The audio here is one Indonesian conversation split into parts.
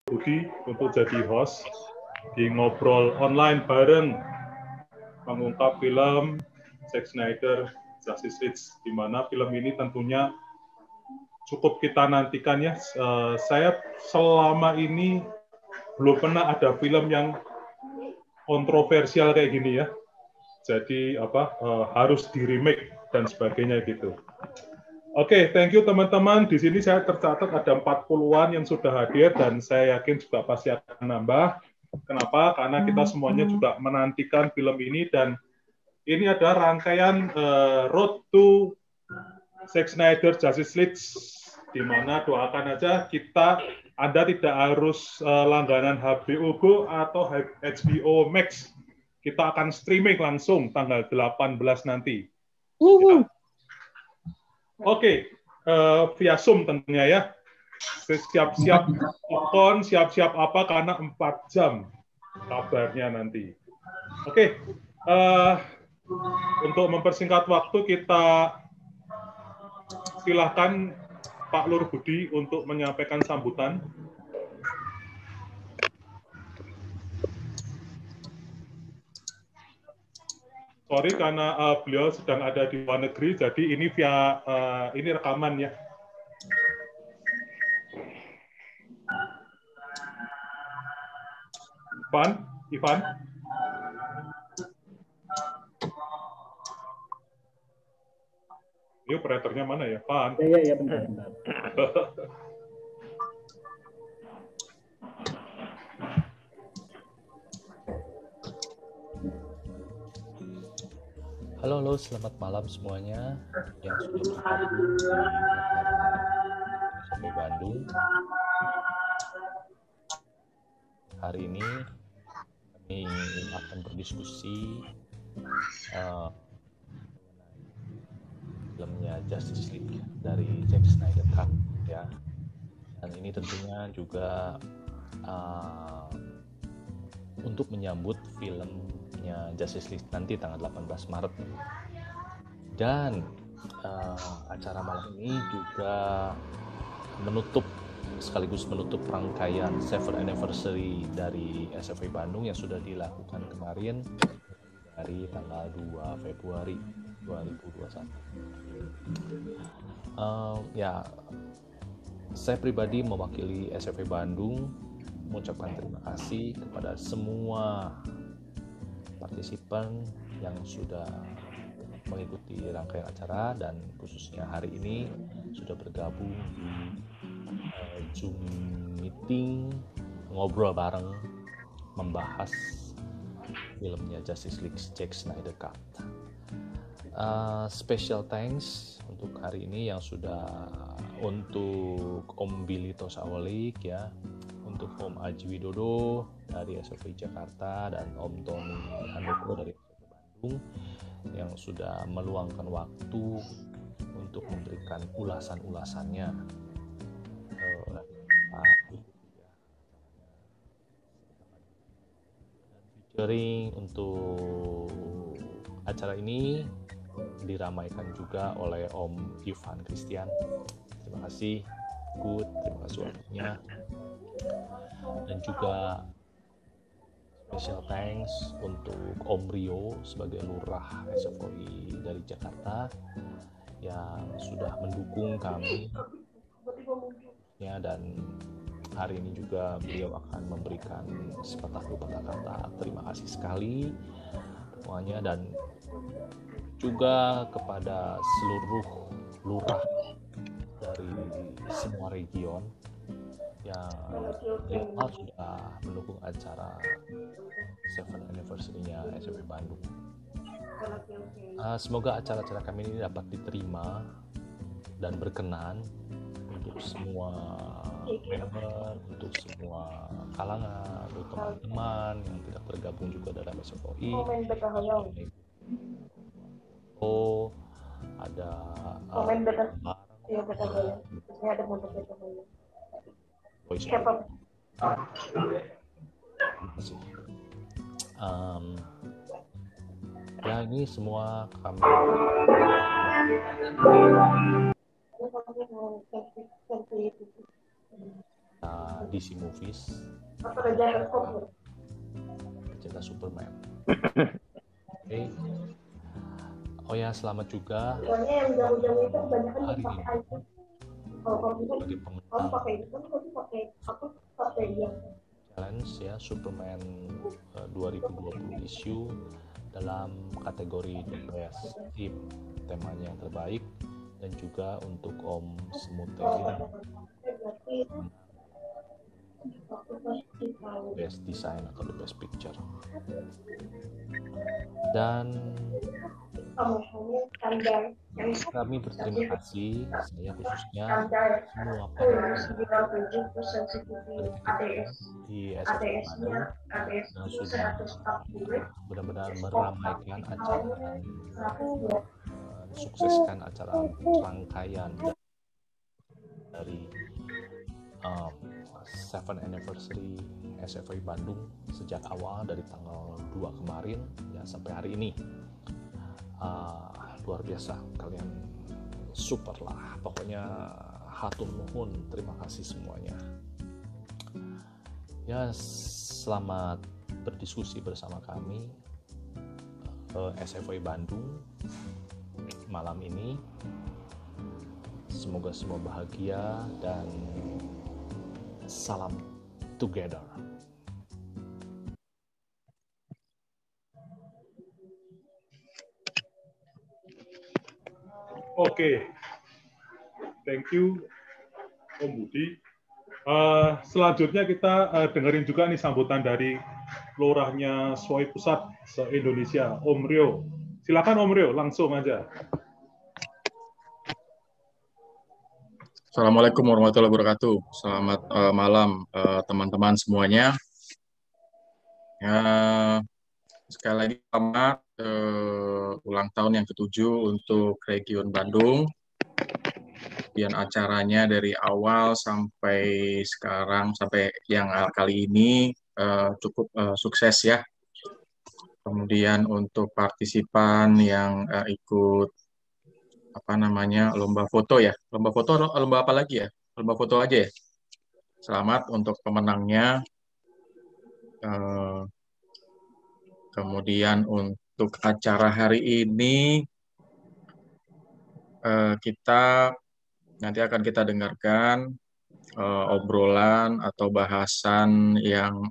Budi untuk jadi host di ngobrol online bareng mengungkap film Zack Snyder Justice League, di mana film ini tentunya cukup kita nantikan ya. Saya selama ini belum pernah ada film yang kontroversial kayak gini ya. Jadi harus di remake dan sebagainya gitu. Oke, thank you teman-teman. Di sini saya tercatat ada 40-an yang sudah hadir dan saya yakin juga pasti akan nambah. Kenapa? Karena kita semuanya juga menantikan film ini dan ini ada rangkaian Road to Zack Snyder Justice League, di mana doakan aja Anda tidak harus langganan HBO Go atau HBO Max. Kita akan streaming langsung tanggal 18 nanti. Ya. Oke, via Zoom tentunya ya. Siap-siap popcorn, siap-siap apa, karena 4 jam kabarnya nanti. Oke, untuk mempersingkat waktu, kita silahkan Pak Lur Budi untuk menyampaikan sambutan. Sorry karena beliau sedang ada di luar negeri, jadi ini via ini rekaman ya. Ivan? Ini operatornya mana ya, Pan? Iya, bentar. Halo, selamat malam semuanya yang sudah bergabung di Bandung. Hari ini kami akan berdiskusi filmnya Justice League dari Zack Snyder Cut ya. Dan ini tentunya juga untuk menyambut filmnya Justice League nanti tanggal 18 Maret. Dan acara malam ini juga sekaligus menutup rangkaian 7th anniversary dari SFI Bandung yang sudah dilakukan kemarin dari tanggal 2 Februari 2021. Saya pribadi mewakili SFI Bandung mengucapkan terima kasih kepada semua partisipan yang sudah mengikuti rangkaian acara dan khususnya hari ini sudah bergabung di Zoom meeting ngobrol bareng membahas filmnya Justice League Zack Snyder Cut. Special thanks untuk hari ini yang sudah untuk Om Billy Tosawalik ya, untuk Om Aji Widodo dari SFI Jakarta dan Om Tony Handoko dari SFI Bandung yang sudah meluangkan waktu untuk memberikan ulasan-ulasannya. Featuring untuk acara ini diramaikan juga oleh Om Ivan Christian. Terima kasih, terima kasih waktunya. Dan juga special thanks untuk Om Rio sebagai Lurah SFOI dari Jakarta yang sudah mendukung kami ya, dan hari ini juga beliau akan memberikan sepatah dua patah kata terima kasih sekali semuanya, dan juga kepada seluruh lurah dari semua region yang sudah mendukung acara 7th anniversary-nya SFI Bandung. Semoga acara-acara kami ini dapat diterima dan berkenan untuk semua member, untuk semua kalangan, untuk teman-teman yang tidak tergabung juga dalam SFOI. Ada ya, ini semua kami DC Movies, pecinta Superman. Oke. Oh ya, selamat juga hari ini bagi pemenang challenge ya Superman 2020 issue dalam kategori The Best Theme, temanya yang terbaik, dan juga untuk Om Semutein Best Design atau The Best Picture. Dan kami berterima kasih, saya khususnya semua panelis di SFI Bandung yang sudah benar-benar meramaikan acara dan sukseskan acara rangkaian dari 7th anniversary SFI Bandung sejak awal dari tanggal 2 kemarin ya sampai hari ini. Luar biasa, kalian super lah, pokoknya hatur nuhun, terima kasih semuanya ya. Selamat berdiskusi bersama kami SFI Bandung malam ini. Semoga semua bahagia dan salam together. Oke, thank you Om Budi. Selanjutnya kita dengerin juga nih sambutan dari Lurahnya SWOI Pusat se-Indonesia, Om Rio. Silakan Om Rio, langsung aja. Assalamualaikum warahmatullahi wabarakatuh. Selamat malam teman-teman semuanya. Sekali lagi selamat ulang tahun yang ke-7 untuk Region Bandung. Kemudian acaranya dari awal sampai sekarang, sampai yang kali ini cukup sukses ya. Kemudian untuk partisipan yang ikut lomba foto ya. Lomba foto, lomba apa lagi ya? Lomba foto aja ya. Selamat untuk pemenangnya. Kemudian untuk acara hari ini kita nanti akan kita dengarkan obrolan atau bahasan yang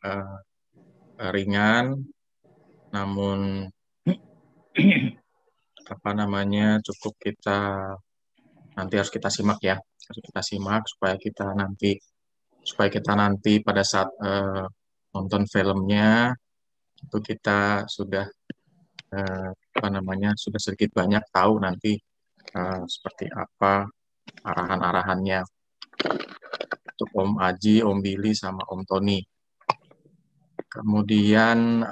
ringan, namun cukup kita nanti harus kita simak ya, harus kita simak supaya kita nanti pada saat nonton filmnya itu kita sudah sudah sedikit banyak tahu nanti seperti apa arahan-arahannya untuk Om Aji, Om Billy, sama Om Tony. Kemudian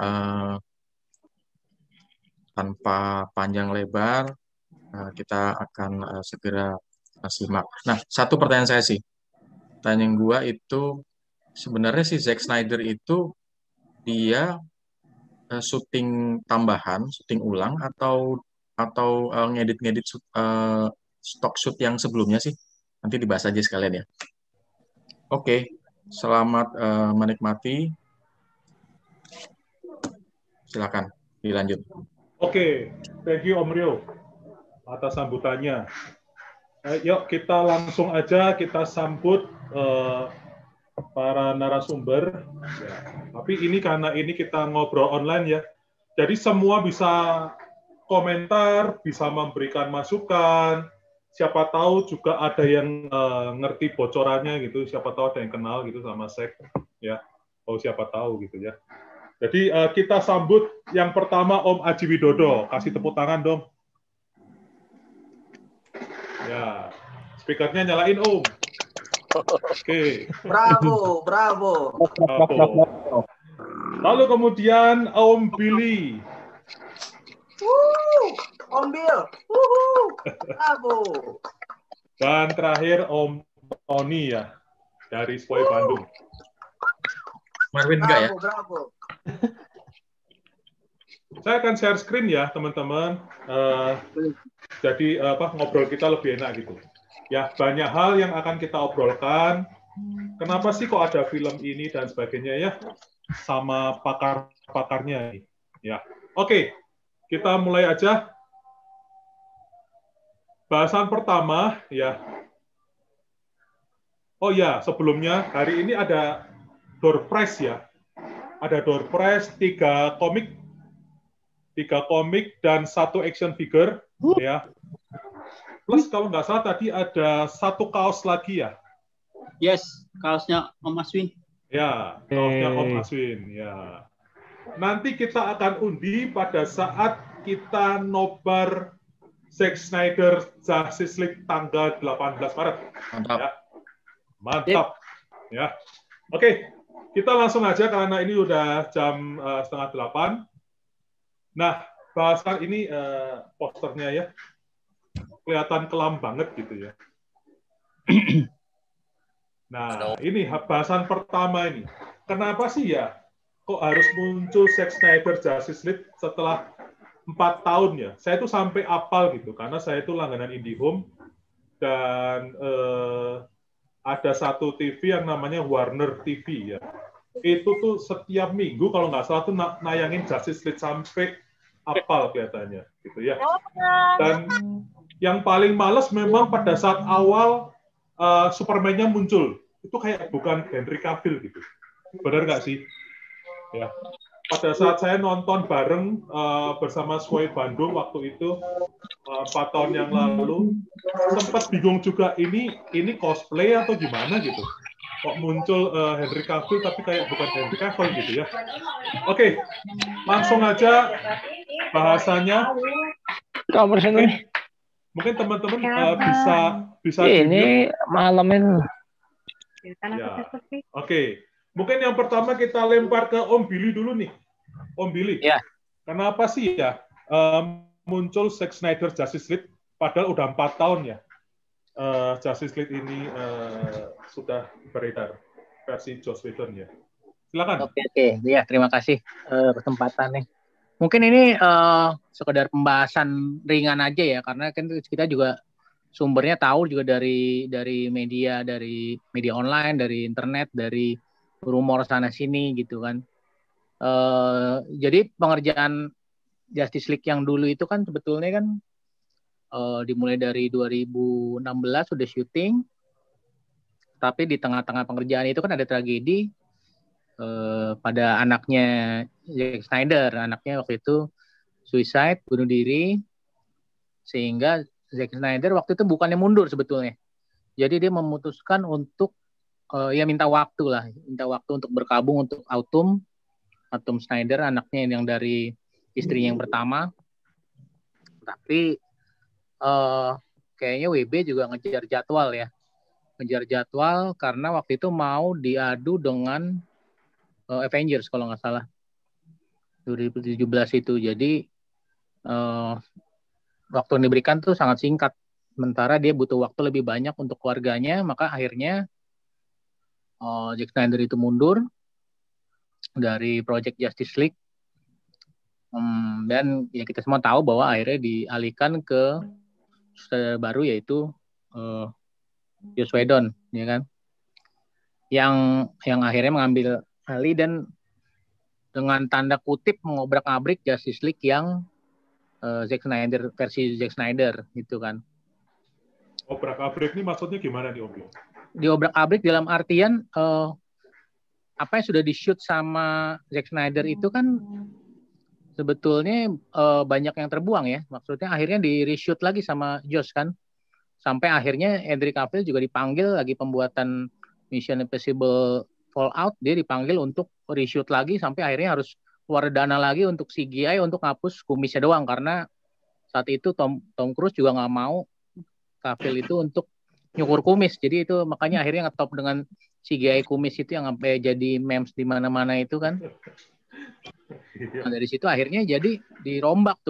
tanpa panjang lebar kita akan segera simak. Nah, satu pertanyaan saya sih, pertanyaan gua itu sebenarnya si Zack Snyder itu dia syuting tambahan, syuting ulang atau ngedit stok shoot yang sebelumnya sih? Nanti dibahas aja sekalian ya. Oke, selamat menikmati. Silakan dilanjut. Oke, thank you Om Rio atas sambutannya. Yuk kita langsung aja kita sambut para narasumber. Ya. Tapi ini karena ini kita ngobrol online ya, jadi semua bisa komentar, bisa memberikan masukan. Siapa tahu juga ada yang ngerti bocorannya gitu, siapa tahu ada yang kenal gitu sama Sek, ya. Oh siapa tahu gitu ya. Jadi kita sambut yang pertama Om Aji Widodo, kasih tepuk tangan dong. Ya, speakernya nyalain Om. Oke. Bravo, bravo. Lalu kemudian Om Billy. Om Bill. Bravo. Dan terakhir Om Tony ya, dari SWOI Bandung. Marvin enggak ya? Bravo. Saya akan share screen ya, teman-teman. Jadi ngobrol kita lebih enak gitu. Ya, banyak hal yang akan kita obrolkan. kenapa sih kok ada film ini dan sebagainya ya, sama pakar-pakarnya. Ya, oke, kita mulai aja. Bahasan pertama ya. Oh ya, sebelumnya hari ini ada door prize ya. Ada door prize 3 komik dan 1 action figure ya. Plus kalau nggak salah tadi ada 1 kaos lagi ya. Yes, kaosnya Om Aswin. Ya, kaosnya Om Aswin ya. Nanti kita akan undi pada saat kita nobar Zack Snyder Justice League tanggal 18 Maret. Mantap. Ya. Mantap. Ya. Oke, kita langsung aja karena ini udah jam 7:30. Nah, bahasan ini posternya ya. Kelihatan kelam banget gitu ya. Nah, ini bahasan pertama ini. Kenapa sih ya kok harus muncul Zack Snyder Justice League setelah 4 tahun ya? Saya tuh sampai apal gitu, karena saya itu langganan IndiHome, dan ada satu TV yang namanya Warner TV ya. Itu tuh setiap minggu kalau nggak salah tuh nayangin Justice League sampai apal kelihatannya gitu ya. Dan yang paling males memang pada saat awal Superman-nya muncul, itu kayak bukan Henry Cavill gitu. Benar nggak sih? Ya. Pada saat saya nonton bareng bersama Sway Bandung waktu itu 4 tahun yang lalu, sempat bingung juga ini cosplay atau gimana gitu. Kok muncul Henry Cavill tapi kayak bukan Henry Cavill gitu ya. Oke, langsung aja bahasanya. Mungkin teman-teman bisa ini malamin. Ya. Oke. Mungkin yang pertama kita lempar ke Om Billy dulu nih. Om Billy. Ya. Kenapa sih ya muncul Zack Snyder Justice League padahal udah 4 tahun ya Justice League ini sudah beredar versi Joss Whedon ya. Silakan. Oke. Ya, terima kasih kesempatannya. Mungkin ini sekedar pembahasan ringan aja ya, karena kan kita juga sumbernya tahu juga dari media online, dari internet, dari rumor sana sini gitu kan. Jadi pengerjaan Justice League yang dulu itu kan sebetulnya kan dimulai dari 2016 sudah syuting, tapi di tengah-tengah pengerjaan itu kan ada tragedi pada anaknya Zack Snyder. Anaknya waktu itu suicide, bunuh diri, sehingga Zack Snyder waktu itu bukannya mundur sebetulnya. Jadi dia memutuskan untuk minta waktu untuk berkabung untuk Autumn Snyder, anaknya yang dari istrinya yang pertama. Tapi kayaknya WB juga ngejar jadwal karena waktu itu mau diadu dengan Avengers kalau nggak salah 2017 itu. Jadi waktu yang diberikan tuh sangat singkat, sementara dia butuh waktu lebih banyak untuk keluarganya, maka akhirnya Zack Snyder itu mundur dari Project Justice League, dan ya kita semua tahu bahwa akhirnya dialihkan ke sutradara baru yaitu Joss Whedon, ya kan, yang akhirnya mengambil alih dan dengan tanda kutip mengobrak-abrik Justice League yang versi Zack Snyder gitu kan. Obrak-abrik ini maksudnya gimana nih, Om? Diobrak-abrik dalam artian apa yang sudah di-shoot sama Zack Snyder itu kan sebetulnya banyak yang terbuang ya. Maksudnya akhirnya di-reshoot lagi sama Joss kan. Sampai akhirnya Henry Cavill juga dipanggil lagi pembuatan Mission Impossible Fallout, dia dipanggil untuk reshoot lagi sampai akhirnya harus keluar dana lagi untuk CGI untuk ngapus kumisnya doang, karena saat itu Tom Cruise juga nggak mau Cavill itu untuk nyukur kumis. Jadi itu makanya akhirnya ngetop dengan CGI kumis itu yang sampai jadi memes di mana-mana itu kan. Nah, dari situ akhirnya jadi dirombak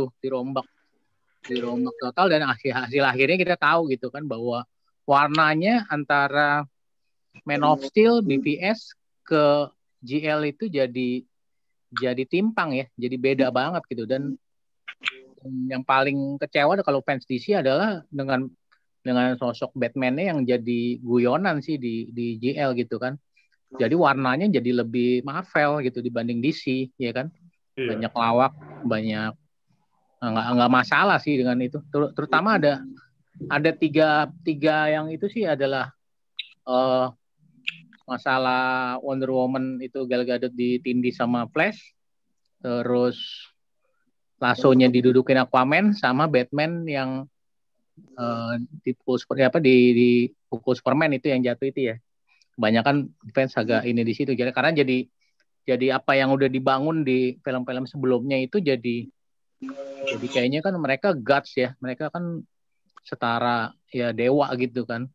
total, dan hasil akhirnya kita tahu gitu kan bahwa warnanya antara Man of Steel, BVS ke GL itu jadi timpang ya, jadi beda banget gitu. Dan yang paling kecewa kalau fans DC adalah dengan dengan sosok Batman-nya yang jadi guyonan sih di JL gitu kan. Jadi warnanya jadi lebih Marvel gitu dibanding DC, ya kan? Iya. Banyak lawak, banyak nggak masalah sih dengan itu. Terutama ada tiga yang itu sih adalah masalah Wonder Woman itu Gal Gadot ditindih sama Flash, terus lasonya didudukin Aquaman, sama Batman yang dipukul dipukul Superman itu yang jatuh itu ya. Kebanyakan fans agak ini di situ karena jadi apa yang udah dibangun di film-film sebelumnya itu jadi kayaknya kan mereka gods ya, mereka kan setara ya dewa gitu kan,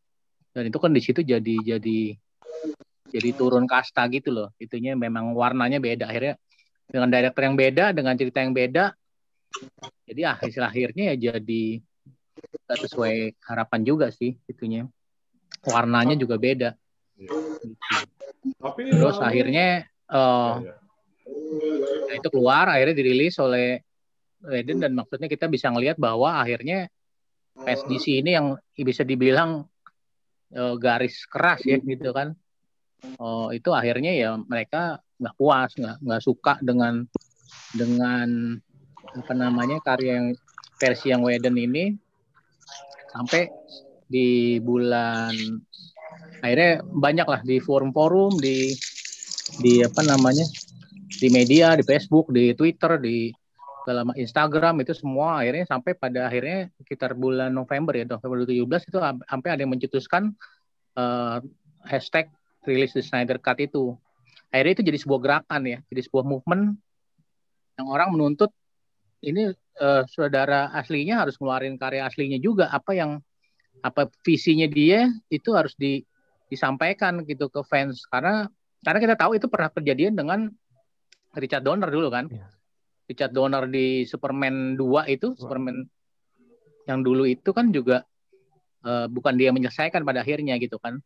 dan itu kan di situ jadi turun kasta gitu loh. Itunya memang warnanya beda, akhirnya dengan director yang beda, dengan cerita yang beda, jadi hasil akhirnya ya jadi gak sesuai harapan juga sih itunya, warnanya juga beda. Tapi terus akhirnya itu keluar, akhirnya dirilis oleh Whedon, dan maksudnya kita bisa ngelihat bahwa akhirnya PSDC ini yang bisa dibilang garis keras ya gitu kan. Itu akhirnya ya mereka nggak puas, nggak suka dengan apa namanya karya yang versi yang Whedon ini, sampai di bulan akhirnya banyak lah di forum-forum di apa namanya di media, di Facebook, di Twitter, di dalam Instagram itu semua akhirnya sampai pada akhirnya sekitar bulan November 2017 itu sampai ada yang mencetuskan hashtag release the Snyder Cut itu. Akhirnya itu jadi sebuah gerakan ya, jadi sebuah movement yang orang menuntut ini saudara aslinya harus ngeluarin karya aslinya juga, apa visinya dia itu harus disampaikan gitu ke fans, karena kita tahu itu pernah kejadian dengan Richard Donner dulu kan. Richard Donner di Superman 2 itu, Superman yang dulu itu kan juga bukan dia menyelesaikan pada akhirnya gitu kan.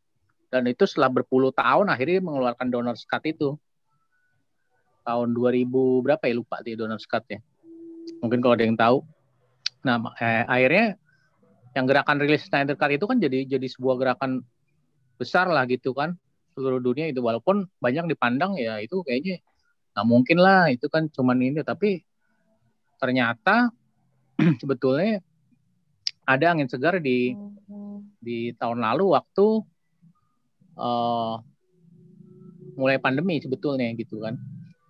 Dan itu setelah berpuluh tahun akhirnya mengeluarkan Donner's Cut itu. Tahun 2000 berapa ya, lupa dia Donner's Cut ya. Mungkin kalau ada yang tahu. Nah, akhirnya yang gerakan rilis Snyder Cut itu kan jadi sebuah gerakan besar lah gitu kan, seluruh dunia itu, walaupun banyak dipandang ya itu kayaknya nggak mungkin lah, itu kan cuman ini, tapi ternyata sebetulnya ada angin segar di tahun lalu waktu mulai pandemi sebetulnya gitu kan.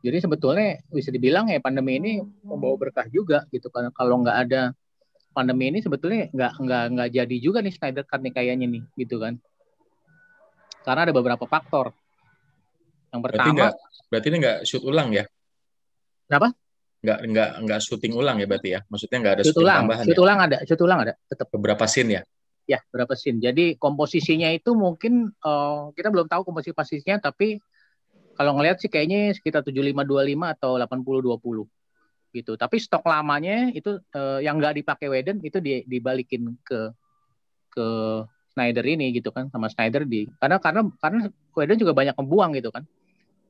Jadi sebetulnya bisa dibilang ya pandemi ini membawa berkah juga gitu kan. Kalau nggak ada pandemi ini sebetulnya nggak jadi juga nih Snyder Cut nih kayaknya nih gitu kan. Karena ada beberapa faktor. Yang pertama, berarti ini nggak shoot ulang ya? Kenapa? Nggak syuting ulang ya berarti ya? Maksudnya nggak ada shoot tambahan ya? Shoot ulang ada, tetap. Beberapa scene ya? Ya, beberapa scene. Jadi komposisinya itu mungkin kita belum tahu komposisinya, tapi kalau ngelihat sih kayaknya sekitar 75-25 atau 80-20 gitu. Tapi stok lamanya itu yang nggak dipakai Whedon itu dibalikin ke Snyder ini gitu kan, sama Snyder karena Whedon juga banyak membuang gitu kan.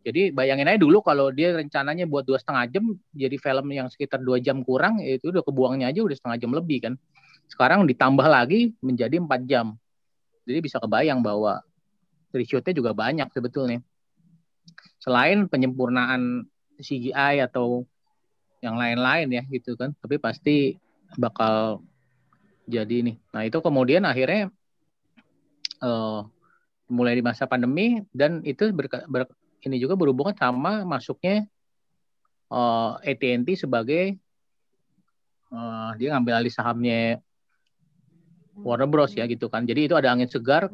Jadi bayangin aja dulu kalau dia rencananya buat 2,5 jam jadi film yang sekitar 2 jam kurang, itu udah kebuangnya aja udah 1/2 jam lebih kan. Sekarang ditambah lagi menjadi 4 jam. Jadi bisa kebayang bahwa reshootnya juga banyak sebetulnya. Selain penyempurnaan CGI atau yang lain-lain ya gitu kan, tapi pasti bakal jadi nih. Nah itu kemudian akhirnya mulai di masa pandemi, dan itu ini juga berhubungan sama masuknya AT&T sebagai dia ngambil alih sahamnya Warner Bros ya gitu kan. Jadi itu ada angin segar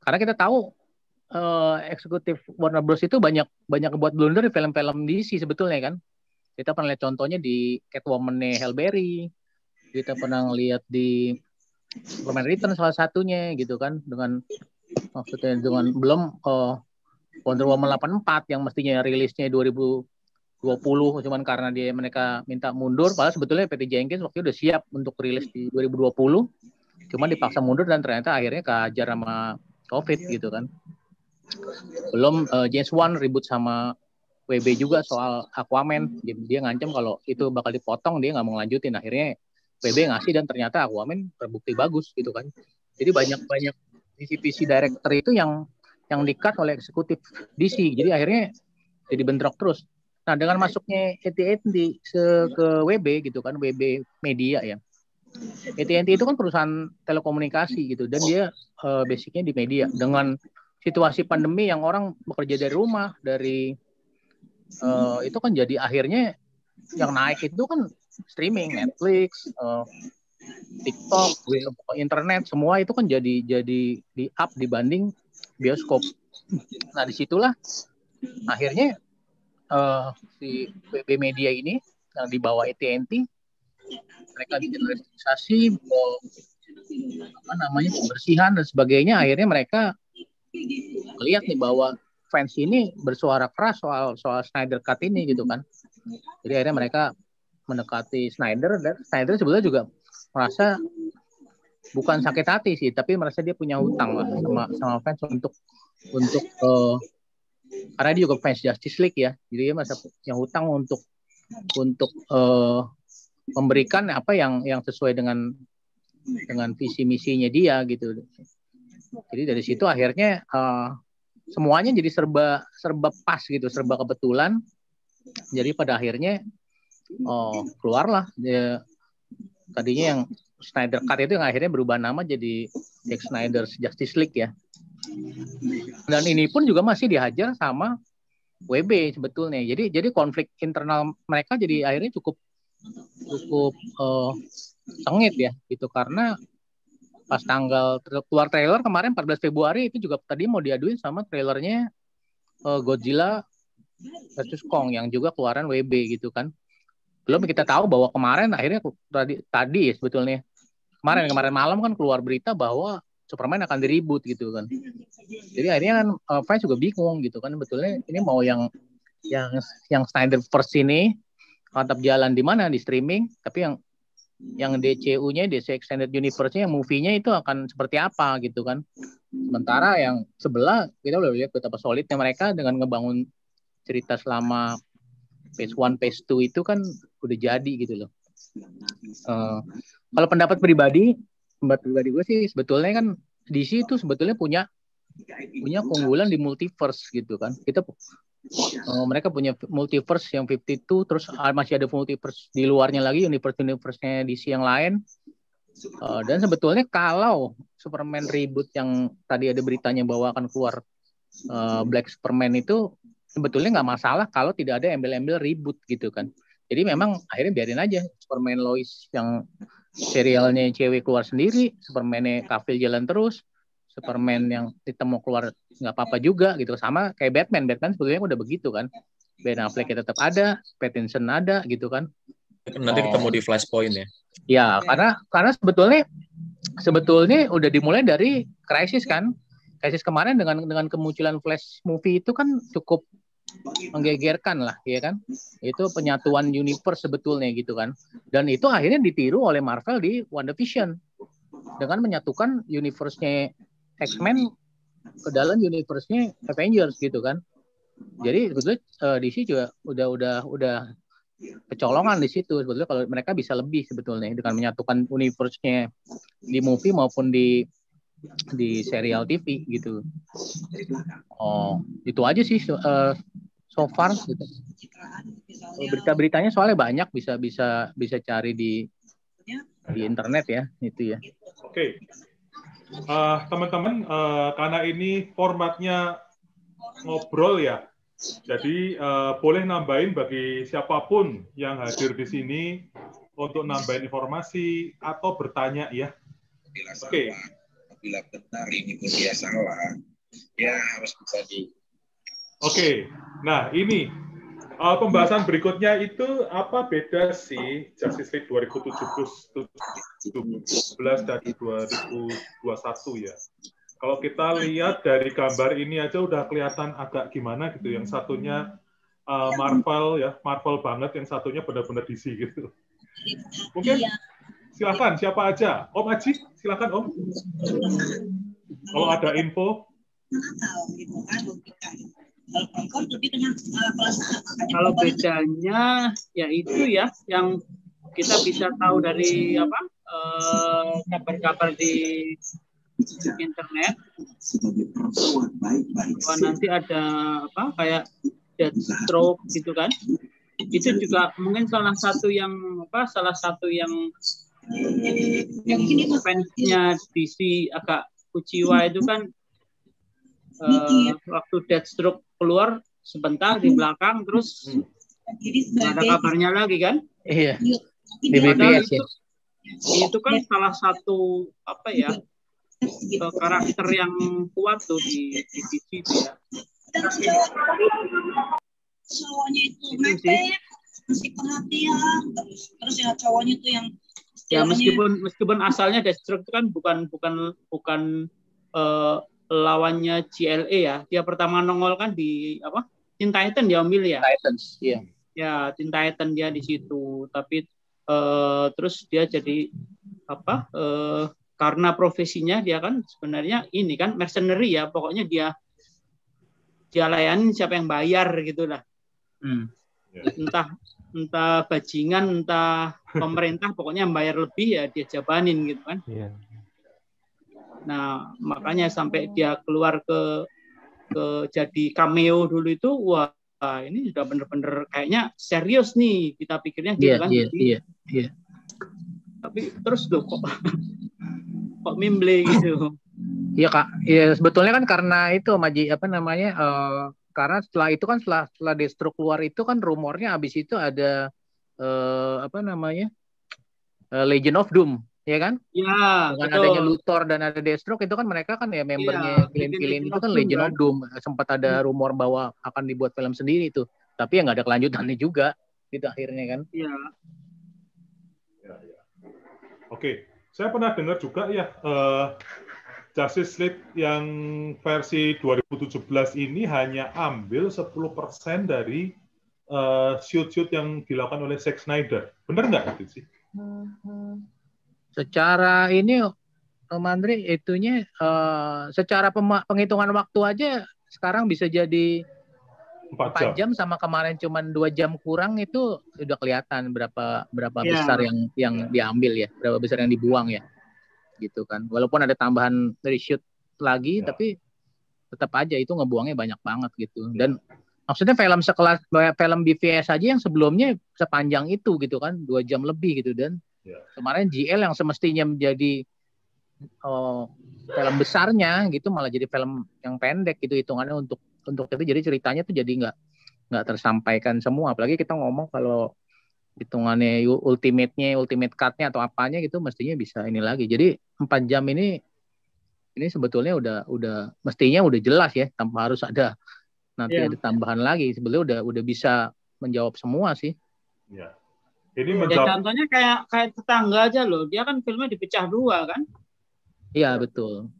karena kita tahu eksekutif Warner Bros itu banyak buat blunder di film-film DC sebetulnya kan. Kita pernah lihat contohnya di Catwoman-nya Halle Berry, kita pernah lihat di Superman Returns salah satunya gitu kan, dengan belum Wonder Woman 84 yang mestinya rilisnya 2020 cuman karena mereka minta mundur, padahal sebetulnya Patty Jenkins waktu itu udah siap untuk rilis di 2020 cuman dipaksa mundur dan ternyata akhirnya kehajar sama COVID gitu kan. Belum James Wan ribut sama WB juga soal Aquaman, dia ngancam kalau itu bakal dipotong, dia nggak mau ngelanjutin, akhirnya WB ngasih dan ternyata Aquaman terbukti bagus gitu kan. Jadi banyak visi director itu yang di-cut oleh eksekutif DC. Jadi akhirnya jadi bentrok terus. Nah, dengan masuknya AT&T ke WB gitu kan, WB Media ya. AT&T itu kan perusahaan telekomunikasi gitu, dan dia basicnya di media. Dengan situasi pandemi yang orang bekerja dari rumah, itu kan jadi akhirnya yang naik itu kan streaming, Netflix, TikTok, internet, semua itu kan jadi di up dibanding bioskop. Nah, disitulah akhirnya si WB Media ini yang dibawa AT&T, mereka bikin restrukturisasi, pembersihan dan sebagainya. Akhirnya mereka lihat nih bahwa fans ini bersuara keras soal Snyder Cut ini gitu kan. Jadi akhirnya mereka mendekati Snyder, dan Snyder sebetulnya juga merasa bukan sakit hati sih, tapi merasa dia punya hutang lah sama fans untuk karena dia juga fans Justice League ya. Jadi dia merasa punya hutang untuk memberikan apa yang sesuai dengan visi misinya dia gitu. Jadi dari situ akhirnya semuanya jadi serba pas gitu, serba kebetulan. Jadi pada akhirnya keluarlah tadinya yang Snyder Cut itu yang akhirnya berubah nama jadi Zack Snyder's Justice League ya. Dan ini pun juga masih dihajar sama WB sebetulnya. Jadi konflik internal mereka jadi akhirnya cukup sengit ya gitu, karena pas tanggal keluar trailer kemarin 14 Februari itu juga tadi mau diaduin sama trailernya Godzilla versus Kong yang juga keluaran WB gitu kan. Belum kita tahu bahwa kemarin akhirnya tadi ya sebetulnya kemarin malam kan keluar berita bahwa Superman akan di-reboot gitu kan. Jadi akhirnya kan fans juga bingung gitu kan, betulnya ini mau yang Snyderverse ini tetap jalan di mana, di streaming, tapi yang DCU-nya, DC Extended Universe-nya, yang movie-nya itu akan seperti apa gitu kan. Sementara yang sebelah kita udah lihat betapa solidnya mereka dengan ngebangun cerita selama phase 1, phase 2 itu kan udah jadi gitu loh. Kalau pendapat pribadi gue sih sebetulnya kan DC itu sebetulnya punya keunggulan di multiverse gitu kan. Mereka punya multiverse yang 52, terus masih ada multiverse di luarnya lagi, universe-nya DC yang lain. Dan sebetulnya kalau Superman reboot yang tadi ada beritanya bahwa akan keluar Black Superman itu sebetulnya nggak masalah kalau tidak ada embel-embel reboot gitu kan. Jadi memang akhirnya biarin aja Superman Lois yang serialnya cewek keluar sendiri, Superman-nya Cavill jalan terus, Superman yang kita mau keluar nggak apa-apa juga gitu. Sama kayak Batman sebetulnya udah begitu kan. Ben Affleck tetap ada, Pattinson ada gitu kan. Nanti ketemu di Flashpoint ya. Ya, karena sebetulnya udah dimulai dari Crisis kan. Crisis kemarin dengan kemunculan Flash movie itu kan cukup menggegerkan lah, ya kan? Itu penyatuan universe sebetulnya gitu kan. Dan itu akhirnya ditiru oleh Marvel di WandaVision dengan menyatukan universe-nya X-Men ke dalam universe-nya Avengers gitu kan. Jadi sebetulnya DC juga udah kecolongan di situ sebetulnya, kalau mereka bisa lebih sebetulnya dengan menyatukan universe-nya di movie maupun di serial TV gitu. Itu aja sih so far gitu. Berita-beritanya soalnya banyak, bisa cari di internet ya itu ya. Oke. Teman-teman, karena ini formatnya ngobrol ya. Jadi boleh nambahin bagi siapapun yang hadir di sini untuk nambahin informasi atau bertanya ya. Oke. Bila benar ini pun dia salah, ya harus bisa Oke. Nah, ini pembahasan berikutnya itu apa beda sih Justice League 2017 dan 2021 ya. Kalau kita lihat dari gambar ini aja udah kelihatan agak gimana gitu. Yang satunya Marvel ya, Marvel banget, yang satunya benar-benar DC gitu. Mungkin silakan siapa aja. Om Aji, silakan Om. Kalau ada info. Kalau bedanya ya itu ya yang kita bisa tahu dari kabar-kabar di internet sebagai perempuan baik-baik. bahwa nanti ada apa kayak Deathstroke gitu kan. Itu juga mungkin salah satu yang fansnya DC agak kuciwa itu kan waktu Deathstroke keluar sebentar di belakang terus nggak ada kabarnya lagi kan. Iya. Di Padahal BBS ya. itu kan salah satu apa ya karakter yang kuat tuh di DC itu ya. Cowoknya itu Itu sih. mepet, mesti perhatian terus ya cowoknya tuh yang Ya istilahnya meskipun asalnya Deathstroke itu kan bukan lawannya GLA ya. Dia pertama nongol kan di apa? Teen Titan dia ambil ya. Titans, iya. Ya, Teen Titan dia di situ. Tapi terus dia jadi apa? Karena profesinya dia kan sebenarnya ini kan mercenary ya. Pokoknya dia layanin siapa yang bayar gitu lah. Entah bajingan, entah pemerintah, pokoknya yang bayar lebih ya dia jabanin gitu kan. Iya. Nah, makanya sampai dia keluar ke jadi cameo dulu itu, wah ini sudah bener-bener kayaknya serius nih, kita pikirnya gitu kan. Iya. Tapi terus loh kok mimble gitu. Iya Kak, ya sebetulnya kan karena itu Maji apa namanya karena setelah itu kan setelah Deathstroke keluar itu kan rumornya abis itu ada apa namanya Legend of Doom, ya kan? Ya, Dengan betul. adanya Luthor dan ada Deathstroke itu kan mereka kan ya membernya Kilin itu kan Legend of Doom. Sempat ada rumor bahwa akan dibuat film sendiri itu, tapi ya nggak ada kelanjutannya juga gitu akhirnya kan. Iya. Ya. Oke, saya pernah dengar juga ya Justice League yang versi 2017 ini hanya ambil 10% dari shoot-shoot yang dilakukan oleh Zack Snyder. Benar nggak itu sih? Secara ini Om Andri itunya secara penghitungan waktu aja sekarang bisa jadi 4 jam sama kemarin cuman 2 jam kurang itu udah kelihatan berapa besar yang diambil ya, berapa besar yang dibuang ya. Gitu kan. Walaupun ada tambahan reshoot lagi tapi tetap aja itu ngebuangnya banyak banget gitu. Dan maksudnya film sekelas film BVS aja yang sebelumnya sepanjang itu gitu kan, 2 jam lebih gitu. Dan kemarin GL yang semestinya menjadi film besarnya gitu malah jadi film yang pendek gitu hitungannya untuk itu. Jadi ceritanya tuh jadi nggak tersampaikan semua. Apalagi kita ngomong kalau hitungannya ultimate cut-nya atau apanya gitu mestinya bisa ini lagi. Jadi 4 jam ini sebetulnya udah mestinya udah jelas ya, tanpa harus ada nanti ada tambahan lagi. Sebetulnya udah bisa menjawab semua sih. Ya. Ini menjawab... contohnya kayak Tetangga aja loh. Dia kan filmnya dipecah 2 kan? Iya, betul.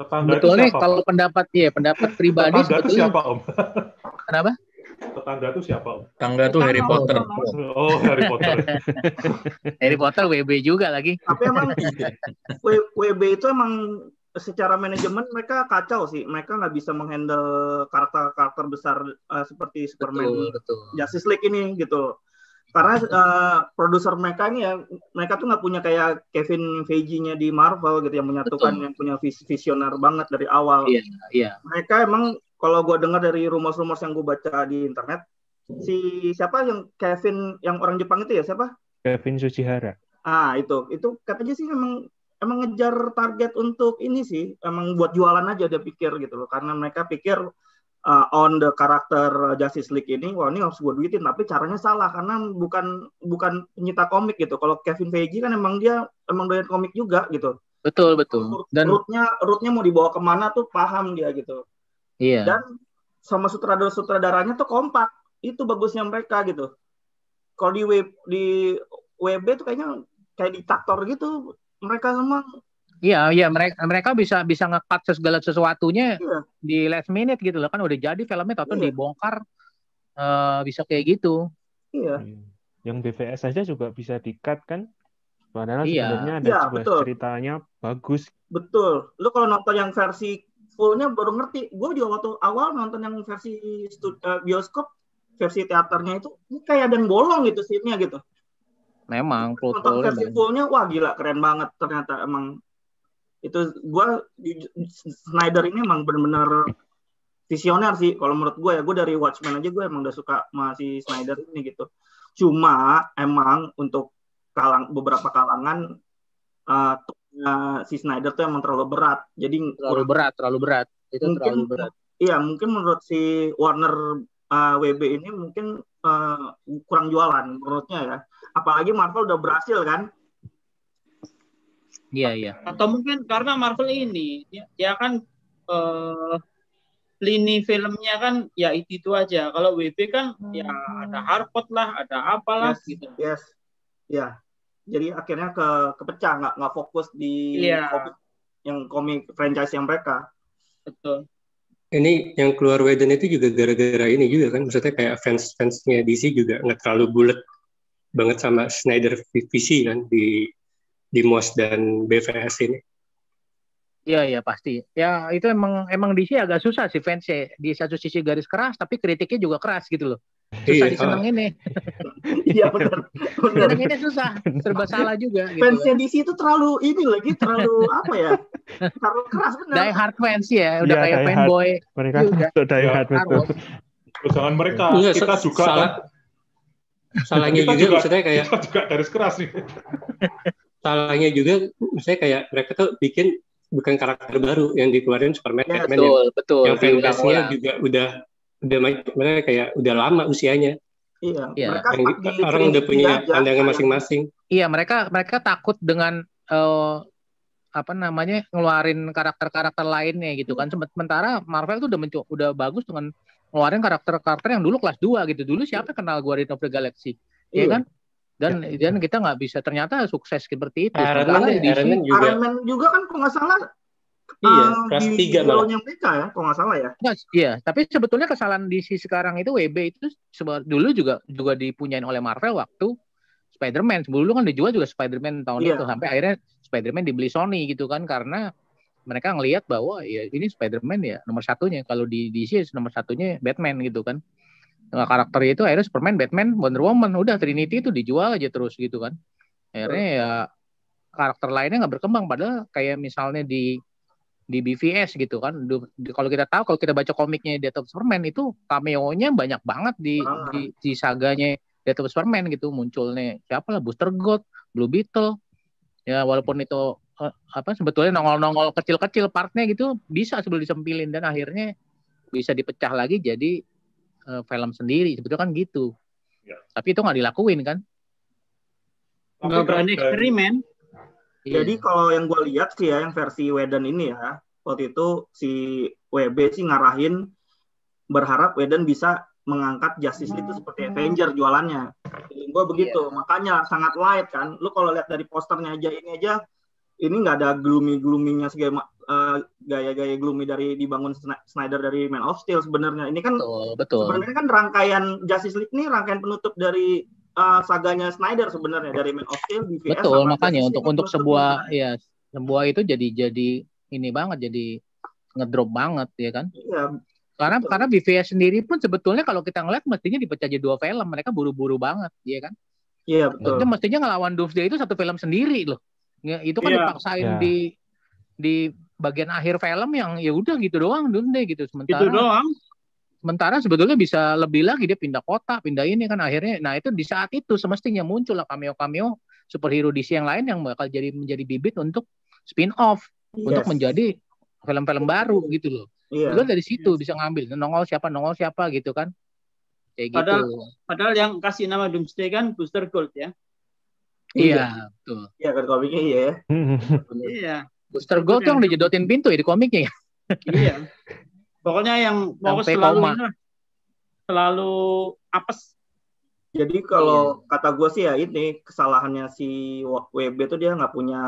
Tetangga sebetulnya itu siapa, kalau pendapat pribadi Tetangga sebetulnya itu siapa, Om? Kenapa? Tetangga itu siapa, Om? Tetangga tuh Harry Potter. Oh, Harry Potter. Harry Potter WB juga lagi. Tapi emang WB itu emang secara manajemen mereka kacau sih. Mereka nggak bisa menghandle karakter besar seperti Superman, betul. Justice League ini gitu. Karena produser mereka ini ya, mereka tuh nggak punya kayak Kevin Feige-nya di Marvel gitu yang menyatukan, yang punya visioner banget dari awal. Iya. Mereka emang kalau gue dengar dari rumor-rumor yang gue baca di internet, siapa yang Kevin yang orang Jepang itu ya siapa? Kevin Tsuchihara. Itu katanya sih emang ngejar target untuk ini sih, emang buat jualan aja dia pikir gitu loh, karena mereka pikir on the karakter Justice League ini, wah ini harus gue duitin, tapi caranya salah karena bukan penyita komik gitu. Kalau Kevin Feige kan emang doyan komik juga gitu. Betul. Dan rootnya mau dibawa kemana tuh paham dia gitu. Iya. Dan sama sutradaranya tuh kompak. Itu bagusnya mereka gitu. Kalau di WB tuh kayaknya kayak diktator gitu. Mereka semua. Iya, mereka bisa nge-cut segala sesuatunya di last minute gitu loh, kan udah jadi filmnya atau dibongkar bisa kayak gitu. Iya. Yang BVS aja juga bisa di-cut kan? Padahal sebenarnya ada sebuah ceritanya bagus. Betul. Lu kalau nonton yang versi fullnya baru ngerti. Gue juga waktu awal nonton yang versi bioskop, versi teaternya itu ini kayak ada yang bolong gitu scene-nya gitu. Memang nonton versi fullnya, wah gila keren banget ternyata emang. Itu Snyder ini emang benar-benar visioner sih kalau menurut gue ya. Gue dari Watchmen aja gue emang udah suka masih Snyder ini gitu. Cuma emang untuk beberapa kalangan si Snyder tuh emang terlalu berat. Jadi terlalu berat. Itu mungkin, terlalu berat. Iya, mungkin menurut si Warner WB ini mungkin kurang jualan menurutnya ya. Apalagi Marvel udah berhasil kan. Iya. Atau mungkin karena Marvel ini dia kan lini filmnya kan ya itu aja. Kalau WB kan ya ada Harpot lah, ada apalah gitu. Yes. Ya. Jadi akhirnya kepecah, nggak fokus di komik franchise yang mereka. Betul. Ini yang keluar Whedon itu juga gara-gara ini juga kan, maksudnya kayak fans-fansnya DC juga nggak terlalu bulat banget sama Snyder visi kan di MOS dan BVS ini. Iya pasti. Ya itu emang DC agak susah sih fansnya. Di satu sisi garis keras, tapi kritiknya juga keras gitu loh. Susah disenengin nih. Iya benar. Senenginnya susah, serba salah juga. Gitu. Fansnya DC itu terlalu apa ya? Terlalu keras benar. Die hard fans ya, udah kayak fanboy. Mereka tuh die hard betul. Jangan mereka, kita juga salahnya juga maksudnya kayak kita juga garis keras nih. Salahnya juga misalnya kayak mereka tuh bikin bukan karakter baru yang dikeluarin Superman, Batman betul. Yang fanbase-nya juga udah mereka kayak udah lama usianya. Iya. Orang udah punya pandangan masing-masing. Iya, mereka takut dengan ngeluarin karakter-karakter lainnya gitu kan. Sementara Marvel tuh udah bagus dengan ngeluarin karakter-karakter yang dulu kelas 2 gitu. Dulu siapa kenal Guardians of the Galaxy? Iya kan? Dan kita nggak bisa ternyata sukses seperti itu. Iron Man juga kan kok nggak salah. Kelas 3 malah. Mereka ya, kok nggak salah ya. Iya, tapi sebetulnya kesalahan DC sekarang itu WB itu dulu juga dipunyain oleh Marvel waktu Spider-Man. Sebelum kan dijual juga Spider-Man tahun itu, sampai akhirnya Spider-Man dibeli Sony gitu kan, karena mereka ngelihat bahwa ya ini Spider-Man ya nomor satunya. Kalau di DC nomor satunya Batman gitu kan. Nah, karakter itu akhirnya Superman, Batman, Wonder Woman, udah Trinity itu dijual aja terus gitu kan. Akhirnya ya karakter lainnya nggak berkembang, padahal kayak misalnya di BVS gitu kan. Kalau kita baca komiknya Death of Superman itu cameo-nya banyak banget di saganya Death of Superman gitu, munculnya siapa lah, Booster Gold, Blue Beetle. Ya walaupun itu sebetulnya nongol-nongol kecil-kecil partnya gitu bisa sebelum disempilin dan akhirnya bisa dipecah lagi jadi film sendiri, sebetulnya kan gitu. Ya. Tapi itu nggak dilakuin kan? Nggak berani eksperimen. Jadi kalau yang gue lihat sih ya, yang versi Whedon ini ya, waktu itu si WB sih ngarahin berharap Whedon bisa mengangkat Justice League itu seperti Avenger jualannya. Gue begitu, makanya sangat light kan. Lu kalau lihat dari posternya aja ini nggak ada gloomy-gloomy-nya gaya-gaya gloomy dari dibangun Snyder dari Man of Steel sebenarnya. Ini kan betul. Sebenarnya kan rangkaian Justice League ini rangkaian penutup dari saganya Snyder sebenarnya, dari Man of Steel, BVS. Betul, makanya untuk sebuah itu jadi ini banget, jadi ngedrop banget ya kan. Iya. Karena BVS sendiri pun sebetulnya kalau kita ngeliat mestinya dipecah jadi 2 film, mereka buru-buru banget, ya kan? Iya betul. Mestinya ngelawan Doomsday itu 1 film sendiri loh. Ya, itu kan dipaksain di bagian akhir film yang ya udah gitu doang Doomsday gitu. Sementara sebetulnya bisa lebih lagi, dia pindah kota, pindah ini kan akhirnya. Nah itu di saat itu semestinya muncul lah cameo superhero DC yang lain yang bakal menjadi bibit untuk spin-off, untuk menjadi film-film baru gitu loh. Iya. Dari situ bisa ngambil nongol siapa gitu kan. Kayak padahal yang kasih nama Doomsday kan Booster Gold ya. Iya, betul. Iya kan komiknya iya. Iya. Booster Gold yang dijedotin pintu ya di komiknya ya. Iya. Pokoknya yang selalu apes. Jadi kalau kata gue sih ya ini kesalahannya si WB tuh dia nggak punya